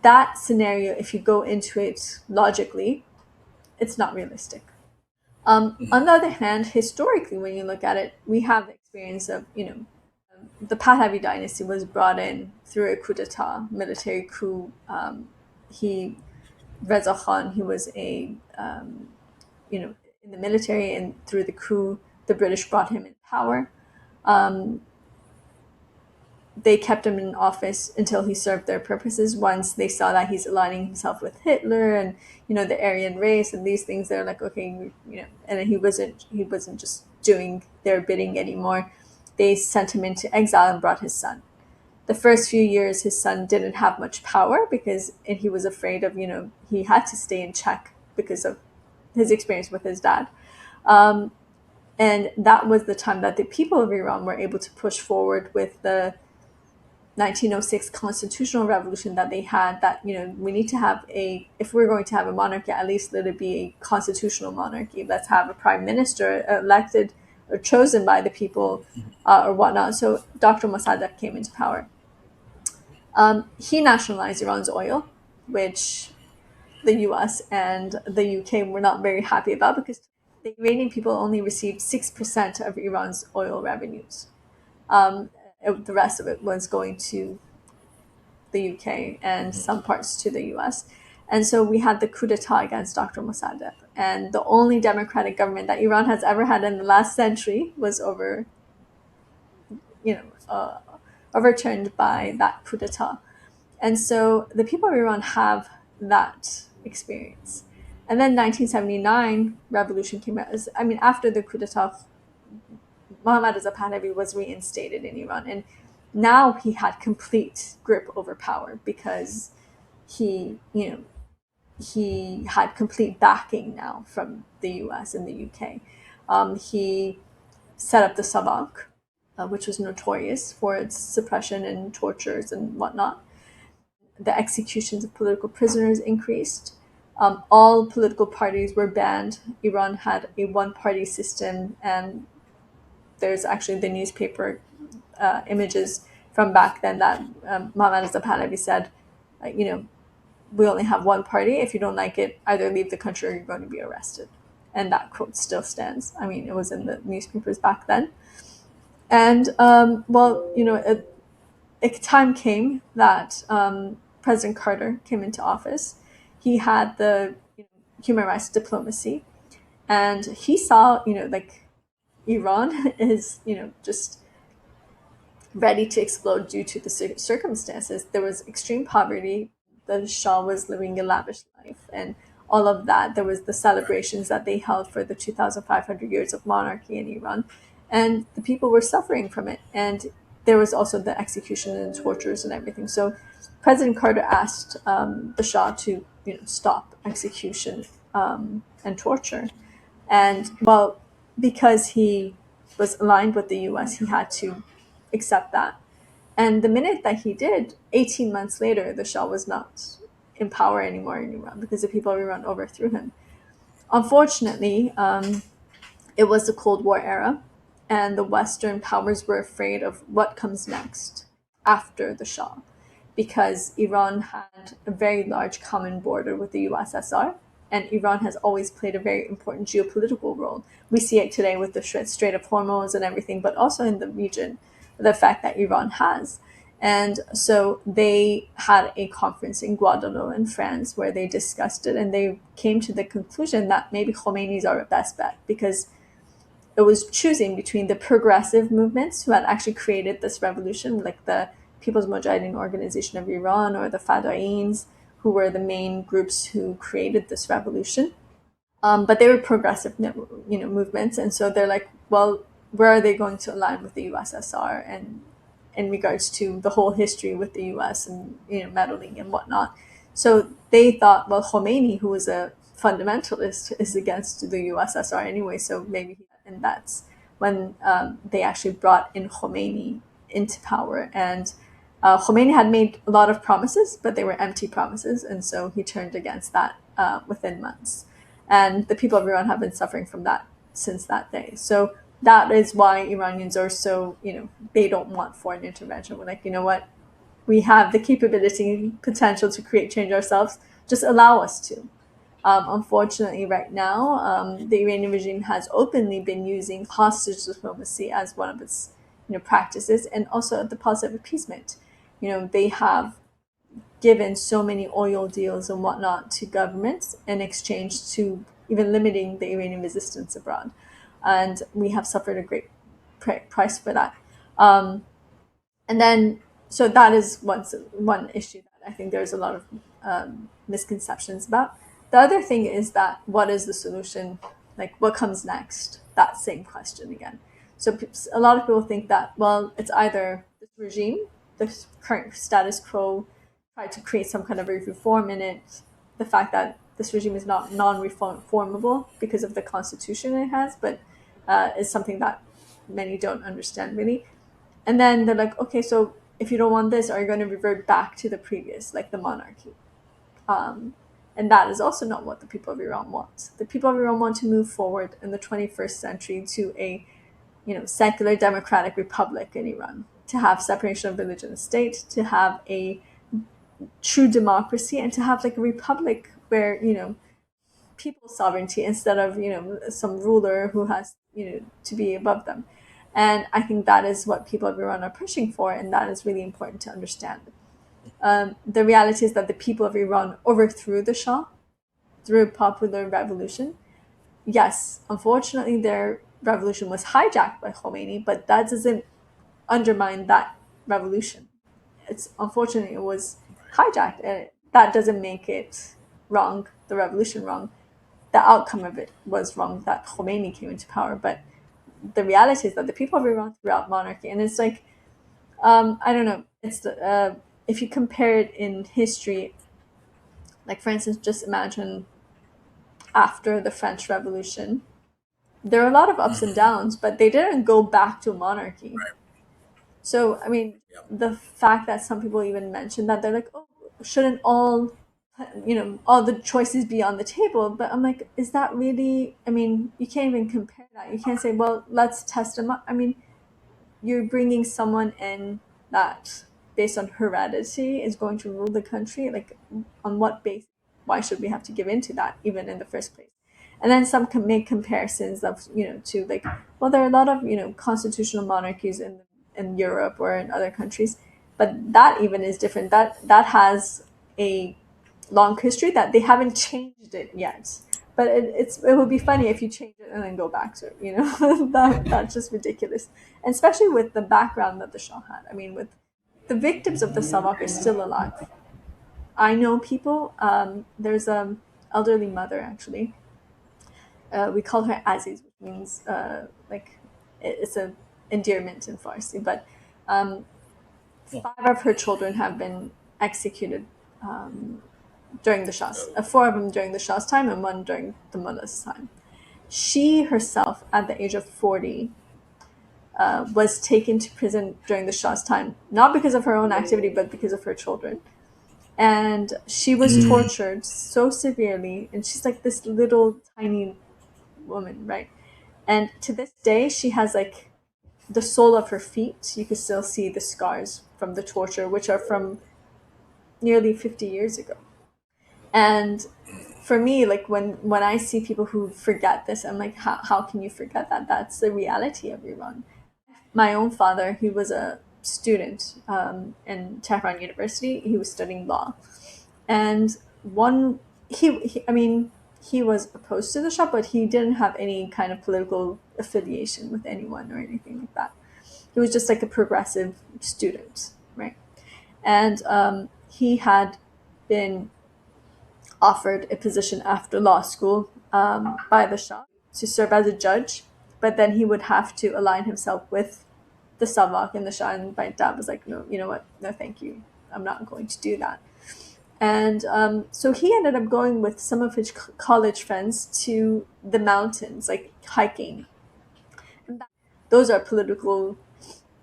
that scenario, if you go into it logically, it's not realistic. On the other hand, historically, when you look at it, we have the experience of, the Pahlavi dynasty was brought in through a coup d'etat, military coup. He, Reza Khan, he was in the military, and through the coup, the British brought him in power. Um, they kept him in office until he served their purposes. Once they saw that he's aligning himself with Hitler and the Aryan race and these things, they're like, okay, and then he wasn't just doing their bidding anymore. They sent him into exile and brought his son. The first few years, his son didn't have much power because and he was afraid of he had to stay in check because of his experience with his dad. Um, and that was the time that the people of Iran were able to push forward with the 1906 constitutional revolution that they had, that we need to have if we're going to have a monarchy, at least let it be a constitutional monarchy. Let's have a prime minister elected or chosen by the people, or whatnot. So Dr. Mossadegh came into power. He nationalized Iran's oil, which the US and the UK were not very happy about, because the Iranian people only received 6% of Iran's oil revenues. um, the rest of it was going to the UK and some parts to the US. And so we had the coup d'etat against Dr. Mossadegh. And the only democratic government that Iran has ever had in the last century was you know, uh, overturned by that coup d'etat. And so the people of Iran have that experience. And then 1979 revolution came out. I mean, after the coup d'etat, Mohammad Reza Pahlavi was reinstated in Iran, and now he had complete grip over power because he, he had complete backing now from the U.S. and the U.K. He set up the Savak, which was notorious for its suppression and tortures and whatnot. The executions of political prisoners increased. All political parties were banned. Iran had a one-party system, and there's actually the newspaper images from back then that Mohammad Reza Pahlavi said, we only have one party. If you don't like it, either leave the country or you're going to be arrested. And that quote still stands. I mean, it was in the newspapers back then. And, a time came that President Carter came into office. He had the human rights diplomacy, and he saw, like, Iran is, just ready to explode due to the circumstances. There was extreme poverty. The Shah was living a lavish life, and all of that. There was the celebrations that they held for the 2,500 years of monarchy in Iran. and the people were suffering from it. And there was also the execution and tortures and everything. So President Carter asked the Shah to, stop execution and torture. And well, because he was aligned with the U.S., he had to accept that. And the minute that he did, 18 months later, the Shah was not in power anymore in Iran because the people of Iran overthrew him. Unfortunately, it was the Cold War era, and the Western powers were afraid of what comes next after the Shah, because Iran had a very large common border with the USSR, and Iran has always played a very important geopolitical role. We see it today with the Strait of Hormuz and everything, but also in the region, the fact that Iran has. And so they had a conference in Guadeloupe in France where they discussed it, and they came to the conclusion that maybe Khomeini is our best bet, because it was choosing between the progressive movements who had actually created this revolution, like the People's Mujahideen Organization of Iran or the Fadaeins, who were the main groups who created this revolution. But they were progressive, movements, and so they're like, well, where are they going to align with the USSR and in regards to the whole history with the US and meddling and whatnot. So they thought, well, Khomeini, who was a fundamentalist, is against the USSR anyway, so maybe and that's when they actually brought in Khomeini into power. And Khomeini had made a lot of promises, but they were empty promises, and so he turned against that within months. And the people of Iran have been suffering from that since that day. So that is why Iranians are so, they don't want foreign intervention. We're like, you know what? We have the capability, potential to create change ourselves. Just allow us to. Unfortunately, right now, the Iranian regime has openly been using hostage diplomacy as one of its, practices, and also the policy of appeasement. They have given so many oil deals and whatnot to governments in exchange to even limiting the Iranian resistance abroad. And we have suffered a great price for that. And then, so that is one issue that I think there's a lot of misconceptions about. The other thing is that what is the solution? Like, what comes next? That same question again. So a lot of people think that, well, it's either this regime, the current status quo, try to create some kind of a reform in it. The fact that this regime is not non-reformable because of the constitution it has, but is something that many don't understand really. And then they're like, okay, so if you don't want this, are you going to revert back to the previous, like the monarchy? Um, and that is also not what the people of Iran want. The people of Iran want to move forward in the 21st century to a, secular democratic republic in Iran, to have separation of religion and state, to have a true democracy, and to have like a republic where, people's sovereignty instead of, some ruler who has, to be above them. And I think that is what people of Iran are pushing for, and that is really important to understand. The reality is that the people of Iran overthrew the Shah through a popular revolution. Yes, unfortunately, their revolution was hijacked by Khomeini, but that doesn't undermine that revolution. It's unfortunately it was hijacked, and that doesn't make it wrong, the revolution wrong. The outcome of it was wrong that Khomeini came into power, but the reality is that the people of Iran threw out monarchy, and it's like I don't know. It's if you compare it in history, like for instance, just imagine after the French Revolution, there are a lot of ups and downs, but they didn't go back to monarchy. Right. So I mean, Yeah. the fact that some people even mention that they're like, oh, shouldn't all the choices be on the table? But I'm like, is that really? I mean, you can't even compare that. You can't say, well, let's test them up. I mean, you're bringing someone in that based on heredity is going to rule the country, like on what basis? Why should we have to give in to that even in the first place? And then some can make comparisons of, to like, well, there are a lot of, constitutional monarchies in Europe or in other countries, but that even is different. That has a long history that they haven't changed it yet. But it would be funny if you change it and then go back to it. That's just ridiculous, and especially with the background that the Shah had. I mean, with the victims of the Savak are still alive. I know people. There's a elderly mother actually. We call her Aziz, which means like it's a endearment in Farsi. But um, Oh, 5 of her children have been executed during the Shah's, 4 of them during the Shah's time and one during the Mullah's time. She herself, at the age of 40, was taken to prison during the Shah's time, not because of her own activity, but because of her children. And she was mm, tortured so severely, and she's like this little tiny woman, right? And to this day, she has like the sole of her feet. You can still see the scars from the torture, which are from nearly 50 years ago. And for me, like when I see people who forget this, I'm like, how can you forget that? That's the reality of Iran. My own father, he was a student in Tehran University. He was studying law, and one I mean, he was opposed to the Shah, but he didn't have any kind of political affiliation with anyone or anything like that. He was just like a progressive student, right? And he had been offered a position after law school by the Shah to serve as a judge, but then he would have to align himself with the Savak and the Shah. And my dad was like, no, you know what? No, thank you. I'm not going to do that. And so he ended up going with some of his college friends to the mountains, like hiking. And those are politically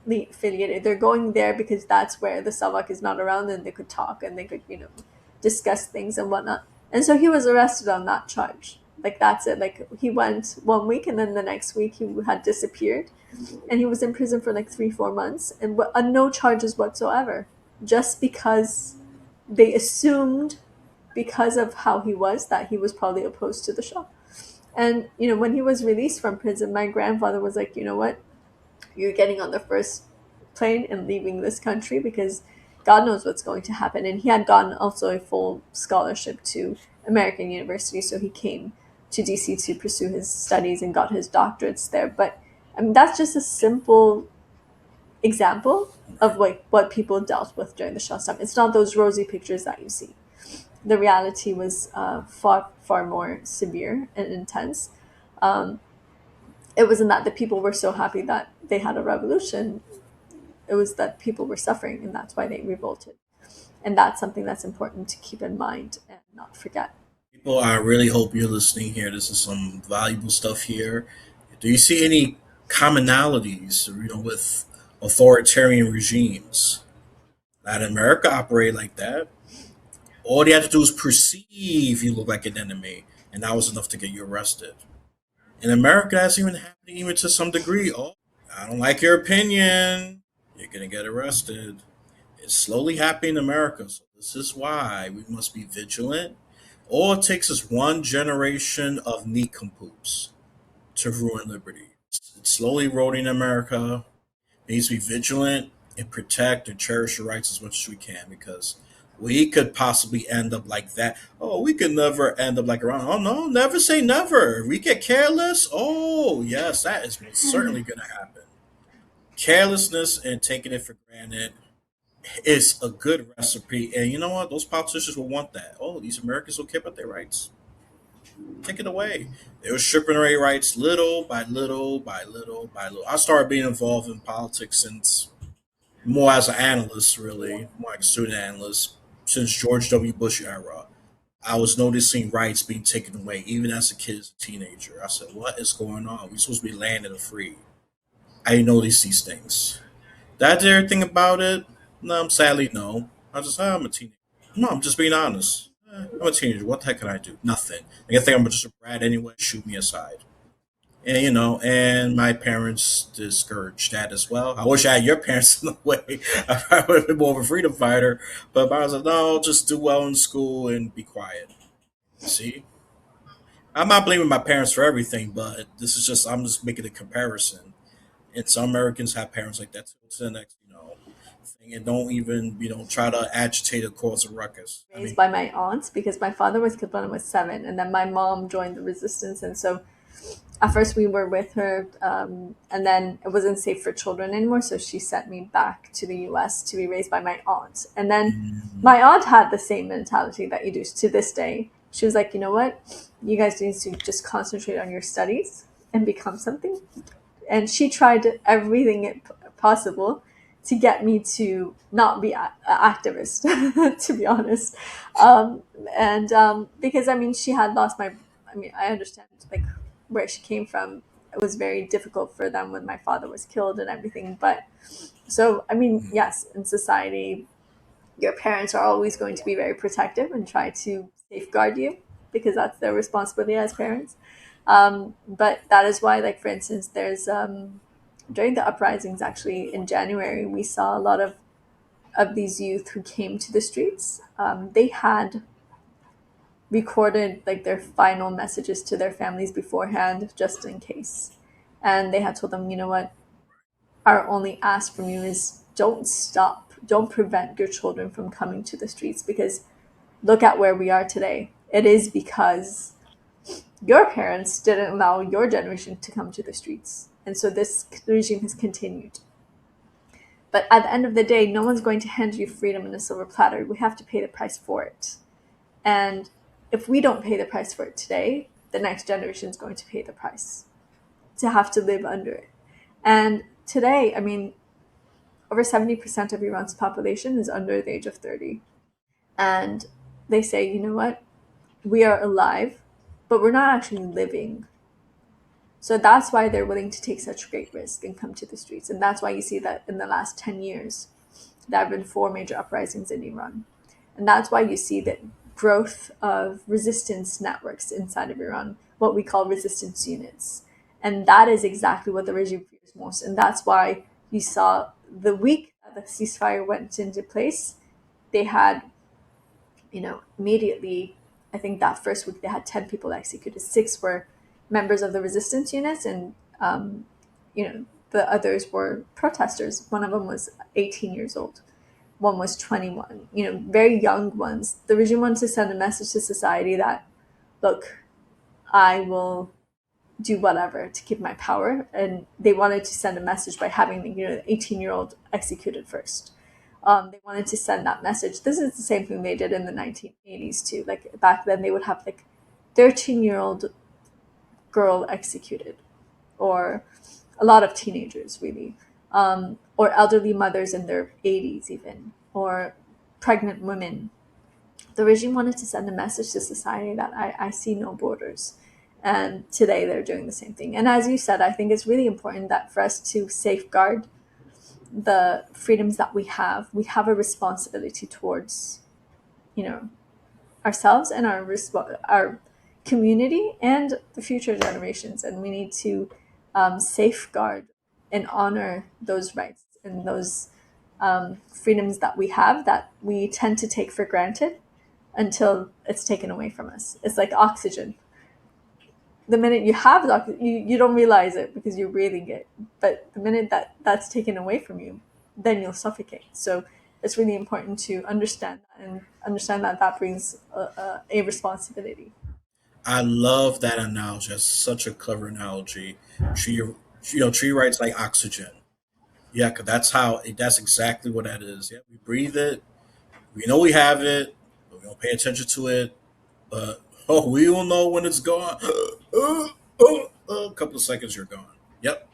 affiliated. They're going there because that's where the Savak is not around and they could talk and they could, discuss things and whatnot. And so he was arrested on that charge. Like that's it. Like he went one week and then the next week he had disappeared, and he was in prison for like 3 4 months and no charges whatsoever, just because they assumed, because of how he was, that he was probably opposed to the Shah. And when he was released from prison, my grandfather was like, you know what, you're getting on the first plane and leaving this country because God knows what's going to happen. And he had gotten also a full scholarship to American University, so he came to DC to pursue his studies and got his doctorates there. But I mean, that's just a simple example of like what people dealt with during the Shah's time. It's not those rosy pictures that you see. The reality was far more severe and intense. Um, it wasn't that the people were so happy that they had a revolution. It was that people were suffering, and that's why they revolted. And that's something that's important to keep in mind and not forget. people, I really hope you're listening here. This is some valuable stuff here. Do you see any commonalities, with authoritarian regimes? Latin America operate like that. All they have to do is perceive you look like an enemy, and that was enough to get you arrested. In America, that's even happening even to some degree. Oh, I don't like your opinion. You're gonna get arrested. It's slowly happening in America. So this is why we must be vigilant. All it takes is one generation of nincompoops to ruin liberty. It's slowly eroding America. It needs to be vigilant and protect and cherish your rights as much as we can, because we could possibly end up like that. Oh, we could never end up like Iran. Oh no, never say never. If we get careless, oh yes, that is most certainly going to happen. Carelessness and taking it for granted is a good recipe, and you know what? Those politicians will want that. Oh, these Americans will care about their rights. Take it away. They were stripping away rights little by little by little by little. I started being involved in politics since more as an analyst, really, more like a student analyst, since George W. Bush era. I was noticing rights being taken away, even as a kid, as a teenager. I said, "What is going on? We're supposed to be landed and free." I noticed these things. Did I do everything about it? No, sadly, no. I'm a teenager. No, I'm just being honest. I'm a teenager. What the heck can I do? Nothing. I think I'm just a brat anyway. Shoot me aside. And and my parents discouraged that as well. I wish I had your parents in the way. I probably would have been more of a freedom fighter. But I was like, no, just do well in school and be quiet. See, I'm not blaming my parents for everything, but this is just I'm just making a comparison. And some Americans have parents like that to the next, thing, and don't even try to agitate or cause a ruckus. I Raised mean, by my aunts because my father was killed when I was 7, and then my mom joined the resistance. And so at first we were with her, and then it wasn't safe for children anymore, so she sent me back to the US to be raised by my aunt. And then mm, my aunt had the same mentality that you do to this day. She was like, you know what, you guys need to just concentrate on your studies and become something, and she tried everything possible to get me to not be an activist, to be honest. Um, and Because I mean, she had lost my. I mean, I understand like where she came from. It was very difficult for them when my father was killed and everything. But so I mean, yes, in society, your parents are always going to be very protective and try to safeguard you because that's their responsibility as parents. But that is why, like for instance, there's during the uprisings actually in January, we saw a lot of these youth who came to the streets. They had recorded like their final messages to their families beforehand, just in case, and they had told them, you know what, our only ask from you is don't stop, don't prevent your children from coming to the streets because look at where we are today. It is because your parents didn't allow your generation to come to the streets. And so this regime has continued. But at the end of the day, no one's going to hand you freedom in a silver platter. We have to pay the price for it. And if we don't pay the price for it today, the next generation is going to pay the price to have to live under it. And today, I mean, over 70% of Iran's population is under the age of 30. And they say, you know what? We are alive, but we're not actually living. So that's why they're willing to take such great risk and come to the streets. And that's why you see that in the last 10 years, there have been four major uprisings in Iran. And that's why you see the growth of resistance networks inside of Iran, what we call resistance units. And that is exactly what the regime fears most. And that's why you saw the week that the ceasefire went into place, they had, immediately, I think that first week they had 10 people executed. Six were members of the resistance units, and, the others were protesters. One of them was 18 years old. One was 21, very young ones. The regime wanted to send a message to society that, look, I will do whatever to keep my power. And they wanted to send a message by having, the 18-year-old executed first. They wanted to send that message. This is the same thing they did in the 1980s too. Like back then, they would have like 13-year-old girl executed, or a lot of teenagers really, or elderly mothers in their 80s even, or pregnant women. The regime wanted to send a message to society that I see no borders. And today they're doing the same thing. And as you said, I think it's really important that for us to safeguard the freedoms that we have a responsibility towards, you know, ourselves and our community and the future generations. And we need to safeguard and honor those rights and those freedoms that we have that we tend to take for granted until it's taken away from us. It's like oxygen. The minute you have it, you don't realize it because you're breathing it. But the minute that's taken away from you, then you'll suffocate. So it's really important to understand that and understand that that brings a responsibility. I love that analogy. That's such a clever analogy. Tree, tree rights like oxygen. Yeah, 'cause that's exactly what that is. Yeah, we breathe it. We know we have it, but we don't pay attention to it. But we don't know when it's gone. A couple of seconds, you're gone. Yep,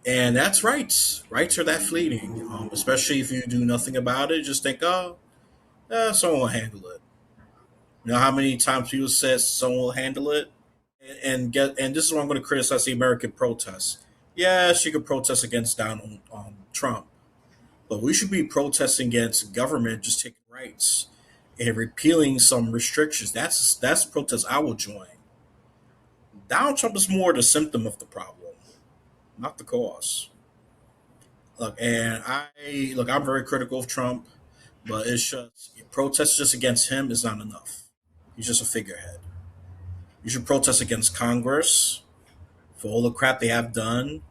and that's rights. Rights are that fleeting, especially if you do nothing about it. Just think, oh, someone will handle it. You know how many times people said someone will handle it, and this is where I'm going to criticize the American protests. Yes, you could protest against Donald Trump, but we should be protesting against government just taking rights and repealing some restrictions. That's a protest I will join. Donald Trump is more the symptom of the problem, not the cause. I'm very critical of Trump, but it's just protest just against him is not enough. He's just a figurehead. You should protest against Congress for all the crap they have done,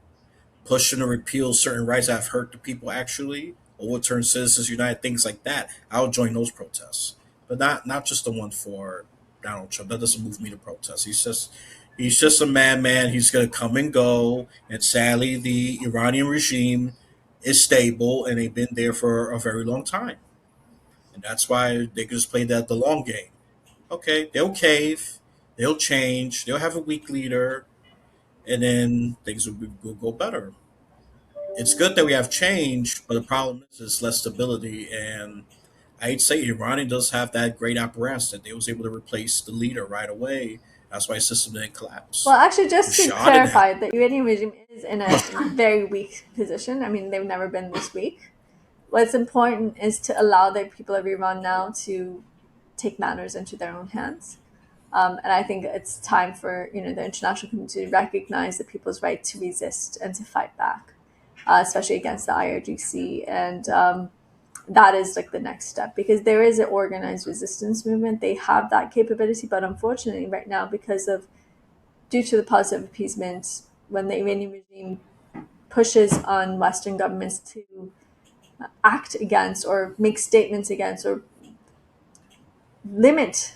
pushing to repeal certain rights that have hurt the people actually, overturn Citizens United, things like that. I'll join those protests, but not just the one for Donald Trump. That doesn't move me to protest. He's just a madman. He's going to come and go, and sadly, the Iranian regime is stable, and they've been there for a very long time, and that's why they can just play the long game. Okay, they'll cave, they'll change, they'll have a weak leader, and then things will go better. It's good that we have change, but the problem is less stability. And I'd say Iranian does have that great apparatus that they was able to replace the leader right away. That's why the system didn't collapse. Well, actually, The just to Shah didn't have. clarify, the Iranian regime is in a very weak position. I mean, they've never been this weak. What's important is to allow the people of Iran now to take matters into their own hands. And I think it's time for the international community to recognize the people's right to resist and to fight back, especially against the IRGC. And that is like the next step, because there is an organized resistance movement. They have that capability, but unfortunately, right now, due to the policy of appeasement, when the Iranian regime pushes on Western governments to act against or make statements against or limit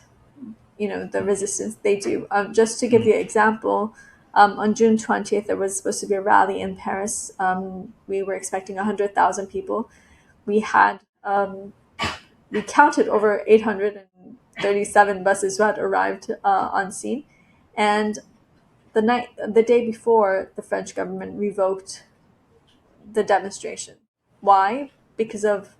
the resistance they do. Just to give you an example, on June 20th, there was supposed to be a rally in Paris. We were expecting 100,000 people. We had we counted over 837 buses who had arrived on scene, and the day before, the French government revoked the demonstration. Why? Because of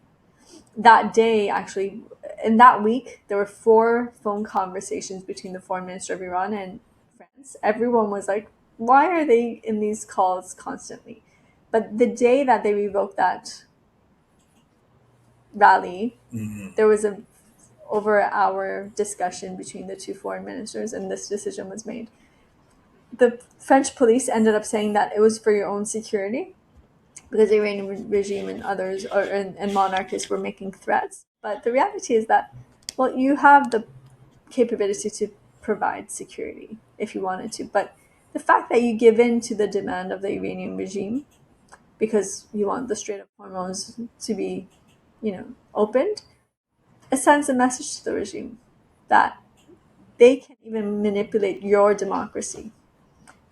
that day, actually, in that week, there were 4 phone conversations between the foreign minister of Iran and France. Everyone was like, why are they in these calls constantly? But the day that they revoked that rally, Mhm. there was a over an hour discussion between the 2 foreign ministers, and this decision was made. The French police ended up saying that it was for your own security, because the Iranian regime and others and monarchists were making threats. But the reality is that, well, you have the capability to provide security if you wanted to. But the fact that you give in to the demand of the Iranian regime because you want the Strait of Hormuz to be, opened, it sends a message to the regime that they can even manipulate your democracy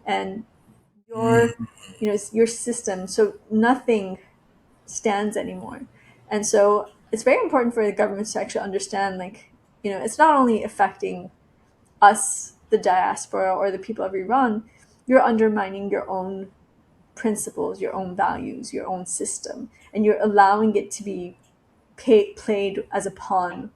and your, Mhm. your system. So nothing stands anymore. And so it's very important for the governments to actually understand, like, it's not only affecting us, the diaspora, or the people of Iran, you're undermining your own principles, your own values, your own system, and you're allowing it to be played as a pawn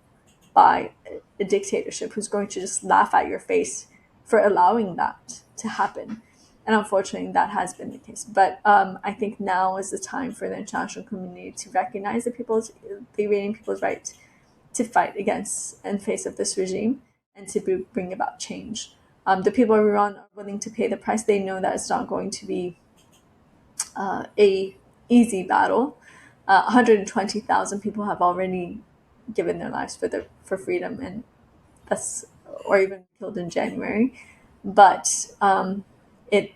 by a dictatorship who's going to just laugh at your face for allowing that to happen. And unfortunately, that has been the case. But I think now is the time for the international community to recognize the Iranian people's right to fight against and face of this regime, and to bring about change. The people of Iran are willing to pay the price. They know that it's not going to be a easy battle. 120,000 people have already given their lives for freedom, and that's or even killed in January. But it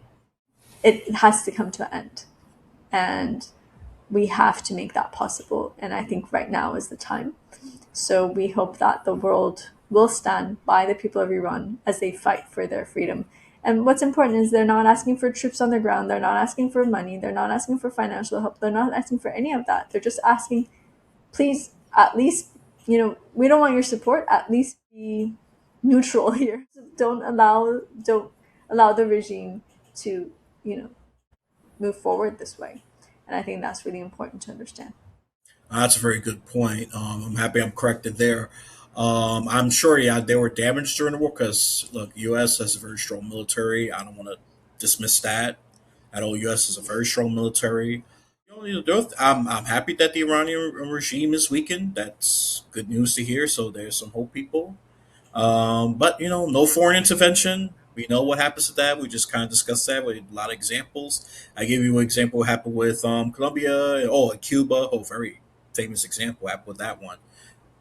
it has to come to an end, and we have to make that possible. And I think right now is the time. So we hope that the world will stand by the people of Iran as they fight for their freedom. And what's important is they're not asking for troops on the ground. They're not asking for money. They're not asking for financial help. They're not asking for any of that. They're just asking, please, at least, we don't want your support. At least be neutral here. Don't allow the regime to, you know, move forward this way. And I think that's really important to understand. That's a very good point. I'm happy I'm corrected there. I'm sure, yeah, they were damaged during the war because, look, U.S. has a very strong military. I don't want to dismiss that at all. U.S. is a very strong military. I'm happy that the Iranian regime is weakened. That's good news to hear. So there's some hope, people. But no foreign intervention. We know what happens to that. We just kind of discussed that with a lot of examples. I gave you an example what happened with Colombia. Oh, and Cuba. Oh, very famous example happened with that one.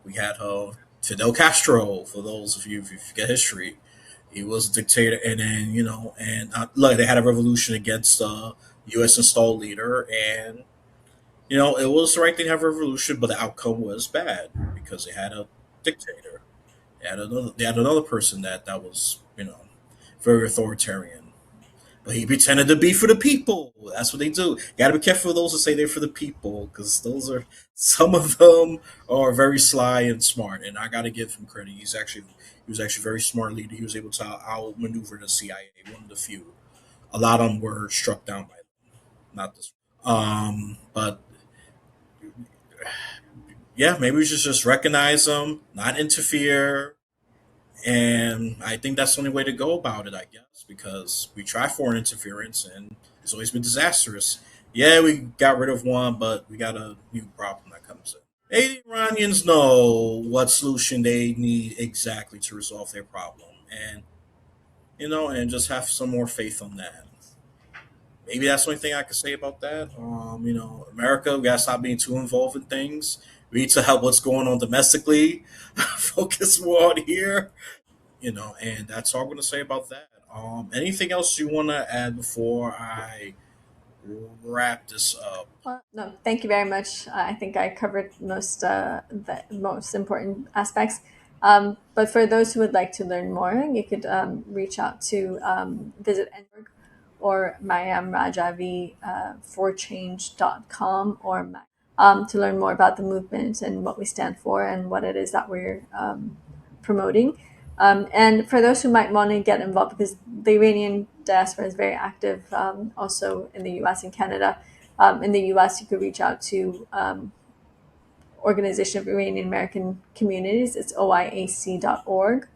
We had Fidel Castro. For those of you if you forget history, he was a dictator, and then look, they had a revolution against U.S. installed leader, and it was the right thing to have a revolution, but the outcome was bad because they had a dictator. They had another person that was very authoritarian, but he pretended to be for the people. That's what they do. You got to be careful of those who say they're for the people, because those are some of them are very sly and smart. And I got to give him credit. He was actually a very smart leader. He was able to outmaneuver the CIA, one of the few. A lot of them were struck down by not this. But yeah, maybe we should just recognize them, not interfere, and I think that's the only way to go about it. I guess because we try foreign interference and it's always been disastrous. Yeah, we got rid of one, but we got a new problem that comes in. Maybe the Iranians know what solution they need exactly to resolve their problem, and and just have some more faith on that. Maybe that's the only thing I could say about that. America, we gotta stop being too involved in things. We need to help what's going on domestically. Focus more on here, and that's all I'm gonna say about that. Anything else you want to add before I wrap this up? Well, no, thank you very much. I think I covered the most important aspects. But for those who would like to learn more, you could reach out to visit NORG or Mayam Rajavi forchange.com or to learn more about the movement and what we stand for and what it is that we're promoting. And for those who might want to get involved, because the Iranian diaspora is very active also in the US and Canada. In the US, you could reach out to Organization of Iranian American Communities. It's oiac.org.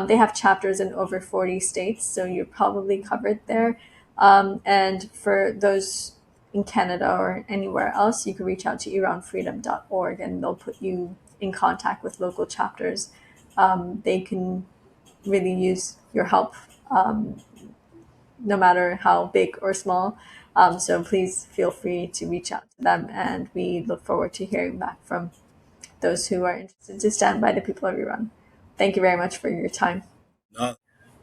They have chapters in over 40 states, so you're probably covered there. And for those in Canada or anywhere else, you can reach out to iranfreedom.org and they'll put you in contact with local chapters. They can really use your help, no matter how big or small. So please feel free to reach out to them, and we look forward to hearing back from those who are interested to stand by the people of Iran. Thank you very much for your time. Uh,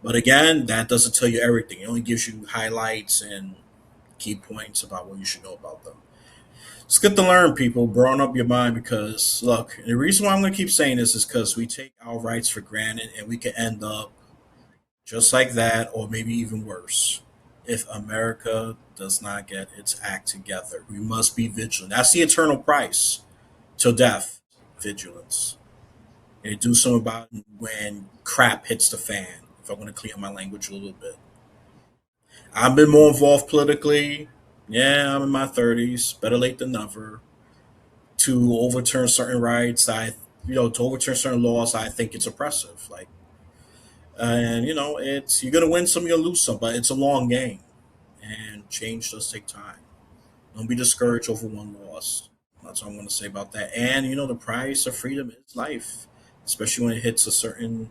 but again, that doesn't tell you everything. It only gives you highlights and key points about what you should know about them. It's good to learn, people. Broaden up your mind because, look, the reason why I'm going to keep saying this is because we take our rights for granted and we can end up just like that or maybe even worse if America does not get its act together. We must be vigilant. That's the eternal price till death, vigilance. And do something about it when crap hits the fan, if I'm going to clean up my language a little bit. I've been more involved politically. Yeah, I'm in my 30s. Better late than never. To overturn certain rights, to overturn certain laws, I think it's oppressive. And it's you're gonna win some, you're gonna lose some, but it's a long game, and change does take time. Don't be discouraged over one loss. That's all I'm gonna say about that. And the price of freedom is life, especially when it hits a certain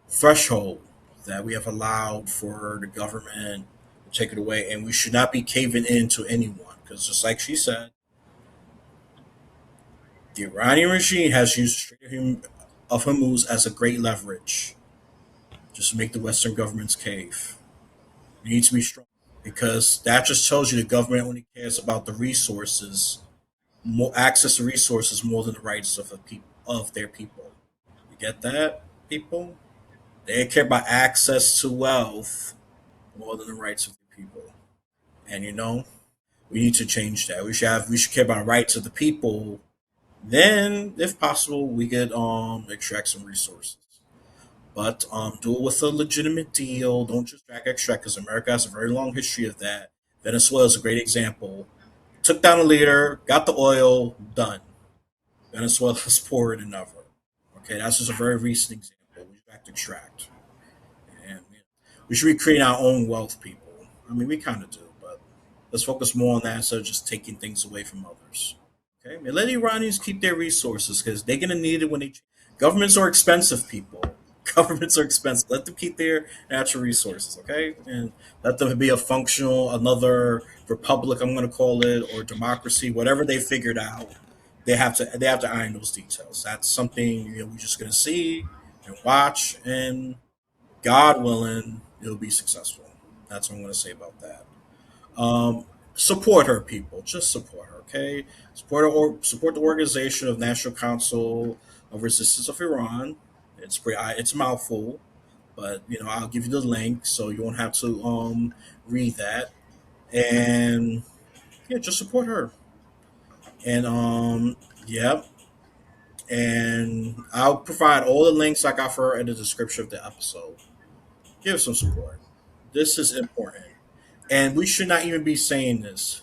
threshold that we have allowed for the government to take it away, and we should not be caving in to anyone because, just like she said, the Iranian regime has used Strait of Hormuz as a great leverage just to make the Western governments cave. We need to be strong because that just tells you the government only cares about the resources, more access to resources more than the rights of their people. You get that, people? They care about access to wealth more than the rights of the people. And we need to change that. We should care about the rights of the people. Then, if possible, we could extract some resources. But do it with a legitimate deal. Don't just extract because America has a very long history of that. Venezuela is a great example. Took down a leader, got the oil, done. Venezuela's poorer than ever. Okay, that's just a very recent example. We have to extract. And we should be creating our own wealth, people. I mean, we kind of do, but let's focus more on that instead of just taking things away from others. Okay, and let Iranians keep their resources because they're gonna need it when they. Governments are expensive, people. Governments are expensive. Let them keep their natural resources, okay, and let them be a functional another republic. I'm gonna call it or democracy, whatever they figured out. They have to iron those details. That's something we're just gonna see and watch, and God willing, it'll be successful. That's what I'm gonna say about that. Um, support her, people. Just support her, okay? Support the organization of National Council of Resistance of Iran. It's a mouthful, but I'll give you the link so you won't have to read that. And yeah, just support her. And yeah, and I'll provide all the links I got for her in the description of the episode. Give some support. This is important. And we should not even be saying this.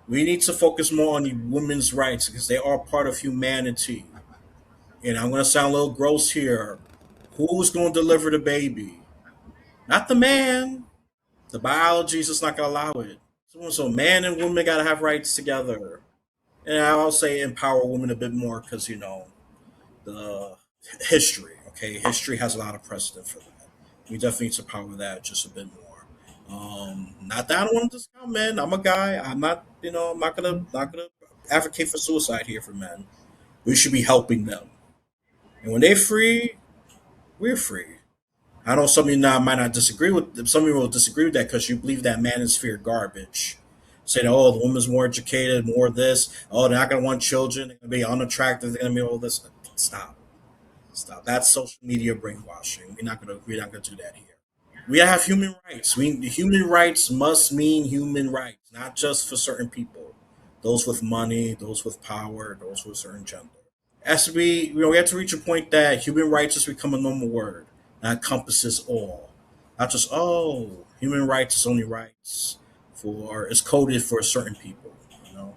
We need to focus more on the women's rights because they are part of humanity. And I'm going to sound a little gross here. Who's going to deliver the baby? Not the man. The biology is just not going to allow it. So man and woman got to have rights together. And I'll say empower women a bit more because, the history. Okay, history has a lot of precedent for that. We definitely need to power that just a bit more. Not that I don't want to discount men. I'm a guy. I'm not. I'm not gonna advocate for suicide here for men. We should be helping them, and when they're free, we're free. I know some of you now might not disagree with. Some of you will disagree with that because you believe that manosphere garbage. Say that the woman's more educated, more this. Oh, they're not gonna want children. They're gonna be unattractive. They're gonna be all this. Stop. Stop. That's social media brainwashing. We're not gonna do that here. We have human rights. Human rights must mean human rights, not just for certain people. Those with money, those with power, those with certain gender. As to be, we have to reach a point that human rights has become a normal word that encompasses all. Not just human rights is only rights for it's coded for certain people. You know,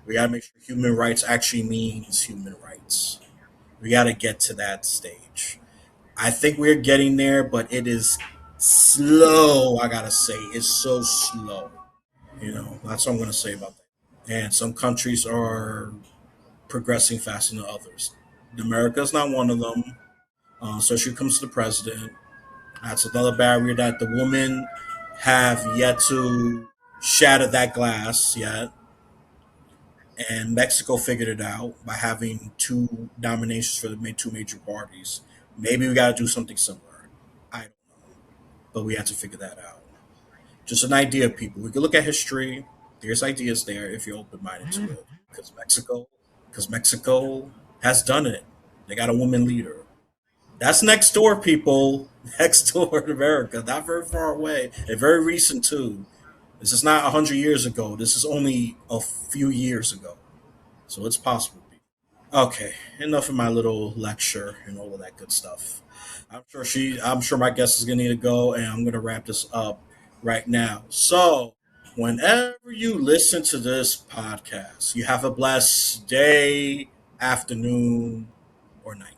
we gotta make sure human rights actually means human rights. We gotta get to that stage. I think we're getting there, but it is slow. I gotta say, it's so slow. That's what I'm gonna say about that. And some countries are progressing faster than others. America's not one of them. Especially when it comes to the president. That's another barrier that the women have yet to shatter that glass yet. And Mexico figured it out by having two nominations for the two major parties. Maybe we got to do something similar. I don't know, but we have to figure that out. Just an idea, people. We can look at history. There's ideas there if you're open minded to it. Because Mexico has done it. They got a woman leader. That's next door, people. Next door in America, not very far away, and very recent too. This is not 100 years ago. This is only a few years ago, so it's possible. Okay, enough of my little lecture and all of that good stuff. I'm sure my guest is gonna need to go, and I'm gonna wrap this up right now. So, whenever you listen to this podcast, you have a blessed day, afternoon, or night.